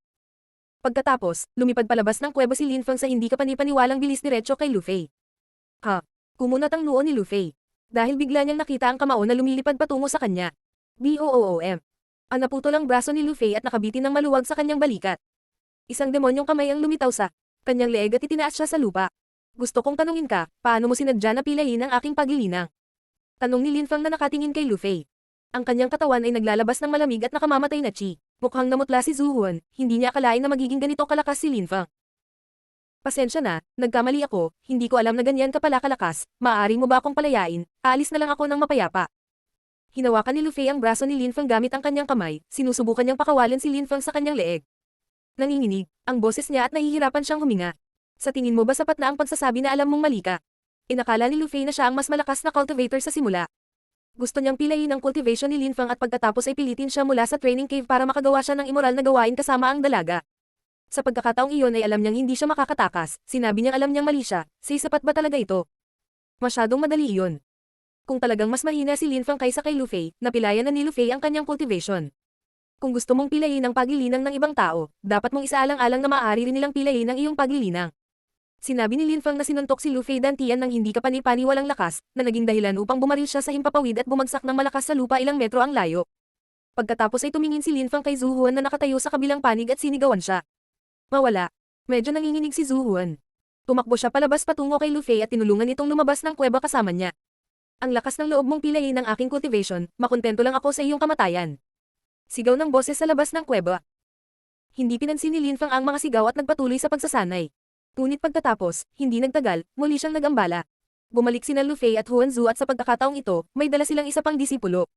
Pagkatapos, lumipad palabas ng kuweba si Linfang sa hindi kapani-paniwalang bilis diretso kay Luffy. Ha? Kumunat ang noo ni Luffy. Dahil bigla niyang nakita ang kamao na lumilipad patungo sa kanya. BOOM. Ang naputol ang braso ni Luffy at nakabitin ng maluwag sa kanyang balikat. Isang demonyong kamay ang lumitaw sa kanyang leeg at itinaas siya sa lupa. Gusto kong tanungin ka, paano mo sinadya na pilayin ang aking pagilinang? Tanong ni Linfang na nakatingin kay Luffy. Ang kanyang katawan ay naglalabas ng malamig at nakamamatay na chi. Mukhang namutla si Zuhuan, hindi niya akalain na magiging ganito kalakas si Linfang. Pasensya na, nagkamali ako, hindi ko alam na ganyan ka pala kalakas, maaari mo ba akong palayain, aalis na lang ako ng mapayapa. Hinawakan ni Luffy ang braso ni Linfang gamit ang kanyang kamay, sinusubukan niyang pakawalan si Linfang sa kanyang leeg. Nanginginig, ang boses niya at nahihirapan siyang huminga. Sa tingin mo ba sapat na ang pagsasabi na alam mong mali ka? Inakala ni Luffy na siya ang mas malakas na cultivator sa simula. Gusto niyang pilayin ang cultivation ni Linfang at pagkatapos ay pilitin siya mula sa training cave para makagawa siya ng immoral na gawain kasama ang dalaga. Sa pagkakataong iyon ay alam niyang hindi siya makakatakas, sinabi niyang alam niyang mali siya, sapat ba talaga ito? Masyadong madali iyon. Kung talagang mas mahina si Linfang kaysa kay Luffy, napilayan na ni Luffy ang kanyang cultivation. Kung gusto mong pilayin ang pagilinang ng ibang tao, dapat mong isaalang-alang na maaari rin nilang pilayin ang iyong pagilinang. Sinabi ni Linfang na sinuntok si Luffy dantian ng hindi kapani-paniwalang lakas, na naging dahilan upang bumaril siya sa himpapawid at bumagsak ng malakas sa lupa ilang metro ang layo. Pagkatapos ay tumingin si Linfang kay Zuhuan na nakatayo sa kabilang panig at sinigawan siya. Mawala. Medyo nanginginig si Zuhuan. Tumakbo siya palabas patungo kay Luffy at tinulungan itong lumabas ng kuweba kasama niya. Ang lakas ng loob mong pilayin ang aking cultivation, makontento lang ako sa iyong kamatayan. Sigaw ng boses sa labas ng kuweba. Hindi pinansin ni Linfang ang mga sigaw at nagpatuloy sa pagsasanay. Ngunit pagkatapos, hindi nagtagal, muli siyang nagambala. Bumalik sina Luffy at Huanzu at sa pagkakataong ito, may dala silang isa pang disipulo.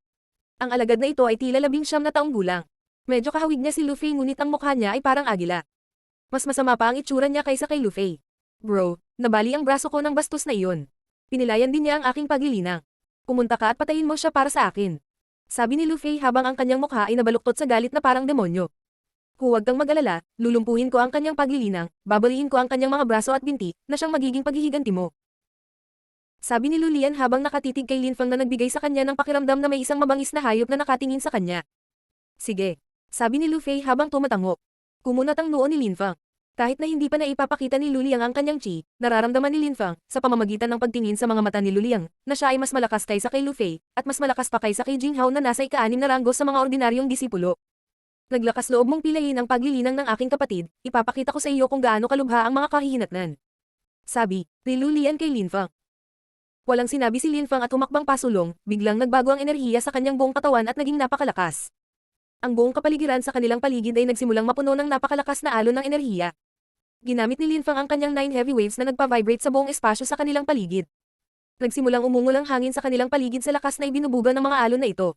Ang alagad na ito ay tila 19 na taong gulang. Medyo kahawig niya si Luffy ngunit ang mukha niya ay parang agila. Mas masama pa ang itsura niya kaysa kay Luffy. Bro, nabali ang braso ko ng bastos na iyon. Pinilayan din niya ang aking pagilinang. Pumunta ka at patayin mo siya para sa akin. Sabi ni Luffy habang ang kanyang mukha ay nabaluktot sa galit na parang demonyo. Huwag kang mag-alala, lulumpuhin ko ang kanyang pagilinang, babalihin ko ang kanyang mga braso at binti, na siyang magiging paghihiganti mo. Sabi ni Lulian habang nakatitig kay Linfang na nagbigay sa kanya ng pakiramdam na may isang mabangis na hayop na nakatingin sa kanya. Sige. Sabi ni Lu Fei habang tumatango. Kumunat ang noo ni Linfang. Kahit na hindi pa naipapakita ni Luliang ang kanyang chi, nararamdaman ni Linfang, sa pamamagitan ng pagtingin sa mga mata ni Luliang, na siya ay mas malakas kaysa kay Lu Fei, at mas malakas pa kaysa kay Jinghao na nasa ika-6 na ranggo sa mga ordinaryong disipulo. Naglakas loob mong pilayin ang paglilinang ng aking kapatid, ipapakita ko sa iyo kung gaano kalubha ang mga kahihinatnan. Sabi ni Lulian kay Linfang. Walang sinabi si Linfang at humakbang pasulong, biglang nagbago ang enerhiya sa kanyang buong katawan at naging napakalakas. Ang buong kapaligiran sa kanilang paligid ay nagsimulang mapuno ng napakalakas na alon ng enerhiya. Ginamit ni Linfang ang kanyang 9 heavy waves na nagpa-vibrate sa buong espasyo sa kanilang paligid. Nagsimulang umungol ang hangin sa kanilang paligid sa lakas na ibinubuga ng mga alon na ito.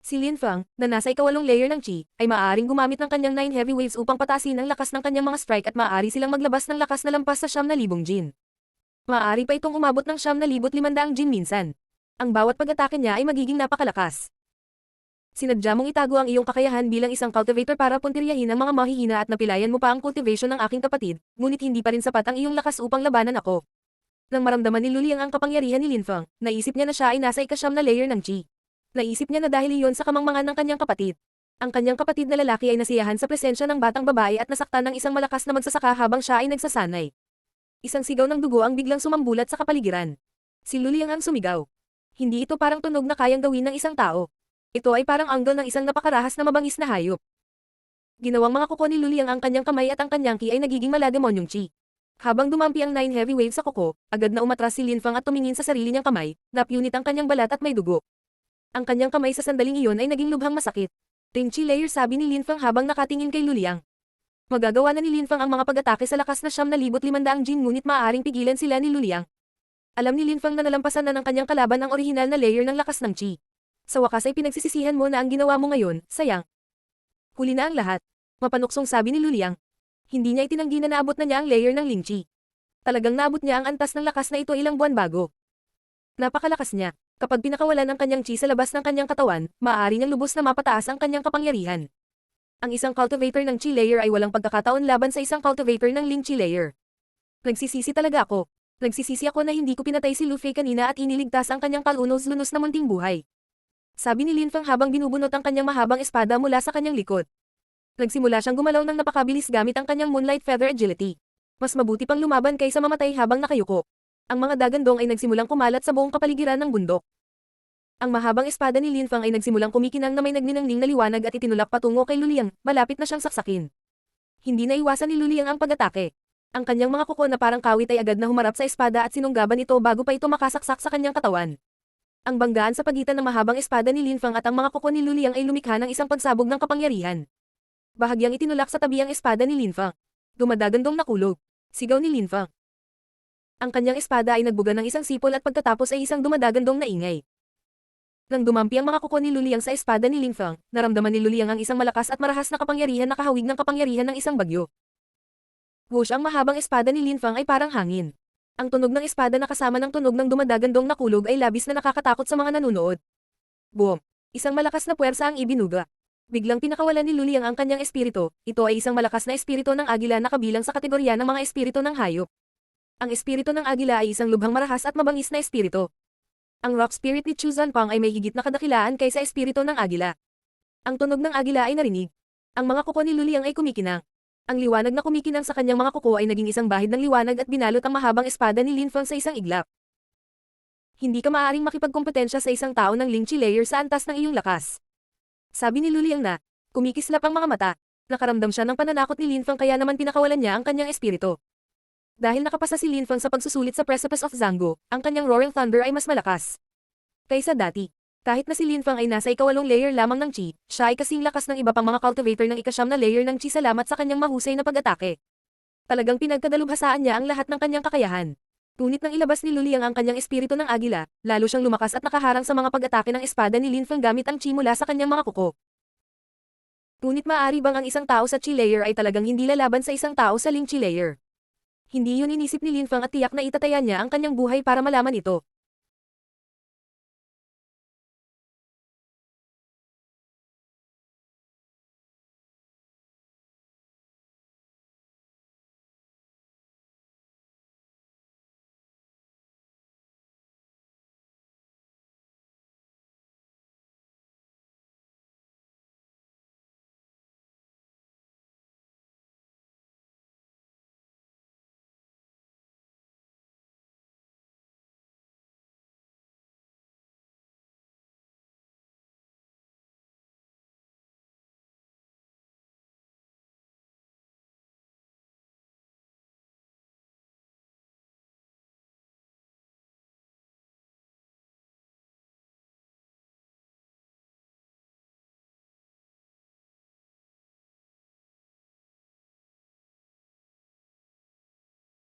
Si Linfang, na nasa ika-8 layer ng chi, ay maaaring gumamit ng kanyang 9 heavy waves upang patasin ang lakas ng kanyang mga strike at maaari silang maglabas ng lakas na lampas sa 9,000 jin. Maaari pa itong umabot ng 9,500 jin minsan. Ang bawat pag-atake niya ay magiging napakalakas. Sinadya mong itago ang iyong kakayahan bilang isang cultivator para puntiryahin ang mga mahihina at napilayan mo pa ang cultivation ng aking kapatid, ngunit hindi pa rin sapat ang iyong lakas upang labanan ako. Nang maramdaman ni Luliang ang kapangyarihan ni Linfang, naisip niya na siya ay nasa ika-9 na layer ng chi. Naisip niya na dahil iyon sa kamangmangan ng kanyang kapatid. Ang kanyang kapatid na lalaki ay nasiyahan sa presensya ng batang babae at nasaktan ng isang malakas na magsasaka habang siya ay nagsasanay. Isang sigaw ng dugo ang biglang sumambulat sa kapaligiran. Si Luliang ang sumigaw. Hindi ito parang tunog na kayang gawin ng isang tao. Ito ay parang anggol ng isang napakarahas na mabangis na hayop. Ginawang mga kuko ni Luliang ang kanyang kamay at ang kanyang ki ay nagiging malademonyong chi. Habang dumampi ang 9 heavy waves sa kuko, agad na umatras si Linfang at tumingin sa sarili niyang kamay, napunit ang kanyang balat at may dugo. Ang kanyang kamay sa sandaling iyon ay naging lubhang masakit. Ting chi layer sabi ni Linfang habang nakatingin kay Luliang. Magagawa na ni Linfang ang mga pag-atake sa lakas na 9,500 jin ngunit maaaring pigilan sila ni Luliang. Alam ni Linfang na nalampasan na ng kanyang kalaban ang orihinal na layer ng lakas ng chi. Sa wakas ay pinagsisisihan mo na ang ginawa mo ngayon, sayang. Huli na ang lahat. Mapanuksong sabi ni Luliang. Hindi niya itinanggi na naabot na niya ang layer ng Ling Chi. Talagang naabot niya ang antas ng lakas na ito ilang buwan bago. Napakalakas niya. Kapag pinakawalan ang kanyang chi sa labas ng kanyang katawan, maaari niyang lubos na mapataas ang kanyang kapangyarihan. Ang isang cultivator ng chi layer ay walang pagkakataon laban sa isang cultivator ng Ling Chi layer. Nagsisisi talaga ako. Nagsisisi ako na hindi ko pinatay si Lu Fei kanina at iniligtas ang kanyang kalunos-lunos na munting buhay. Sabi ni Linfang habang binubunot ang kanyang mahabang espada mula sa kanyang likod. Nagsimula siyang gumalaw ng napakabilis gamit ang kanyang Moonlight Feather Agility. Mas mabuti pang lumaban kaysa mamatay habang nakayuko. Ang mga dagandong ay nagsimulang kumalat sa buong kapaligiran ng bundok. Ang mahabang espada ni Linfang ay nagsimulang kumikinang na may nagninangning na liwanag at itinulak patungo kay Luliang, malapit na siyang saksakin. Hindi naiwasan ni Luliang ang pag-atake. Ang kanyang mga kuko na parang kawit ay agad na humarap sa espada at sinunggaban ito bago pa ito makasaksak sa kanyang katawan. Ang banggaan sa pagitan ng mahabang espada ni Linfang at ang mga kuko ni Luliang ay lumikha ng isang pagsabog ng kapangyarihan. Bahagyang itinulak sa tabi ang espada ni Linfang. Dumadagandong nakulog. Sigaw ni Linfang. Ang kanyang espada ay nagbuga ng isang sipol at pagkatapos ay isang dumadagandong na ingay. Nang dumampi ang mga kuko ni Luliang sa espada ni Linfang, naramdaman ni Luliang ang isang malakas at marahas na kapangyarihan na kahawig ng kapangyarihan ng isang bagyo. Whoosh, ang mahabang espada ni Linfang ay parang hangin. Ang tunog ng espada na kasama ng tunog ng dumadagandong nakulog ay labis na nakakatakot sa mga nanunood. Boom! Isang malakas na puwersa ang ibinuga. Biglang pinakawalan ni Luliang ang kanyang espiritu. Ito ay isang malakas na espiritu ng agila na kabilang sa kategorya ng mga espiritu ng hayop. Ang espiritu ng agila ay isang lubhang marahas at mabangis na espiritu. Ang rock spirit ni Chu Zanpang ay may higit na kadakilaan kaysa espiritu ng agila. Ang tunog ng agila ay narinig. Ang mga kuko ni Luliang ay kumikinang. Ang liwanag na kumikinang sa kanyang mga kuko ay naging isang bahid ng liwanag at binalot ang mahabang espada ni Linfang sa isang iglap. Hindi ka maaaring makipagkompetensya sa isang tao ng Ling Chi layer sa antas ng iyong lakas. Sabi ni Luliang na, kumikislap ang mga mata. Nakaramdam siya ng pananakot ni Linfang kaya naman pinakawalan niya ang kanyang espiritu. Dahil nakapasa si Linfang sa pagsusulit sa Precipice of Zango, ang kanyang Roaring Thunder ay mas malakas kaysa dati. Kahit na si Linfang ay nasa ika-8 layer lamang ng chi, siya ay kasing lakas ng iba pang mga cultivator ng ika-9 na layer ng chi salamat sa kanyang mahusay na pag-atake. Talagang pinagkadalubhasaan niya ang lahat ng kanyang kakayahan. Ngunit nang ilabas ni Luliang ang kanyang espiritu ng agila, lalo siyang lumakas at nakaharang sa mga pag-atake ng espada ni Linfang gamit ang chi mula sa kanyang mga kuko. Ngunit maaari bang ang isang tao sa chi layer ay talagang hindi lalaban sa isang tao sa Ling Chi layer? Hindi yun inisip ni Linfang at tiyak na itataya niya ang kanyang buhay para malaman ito.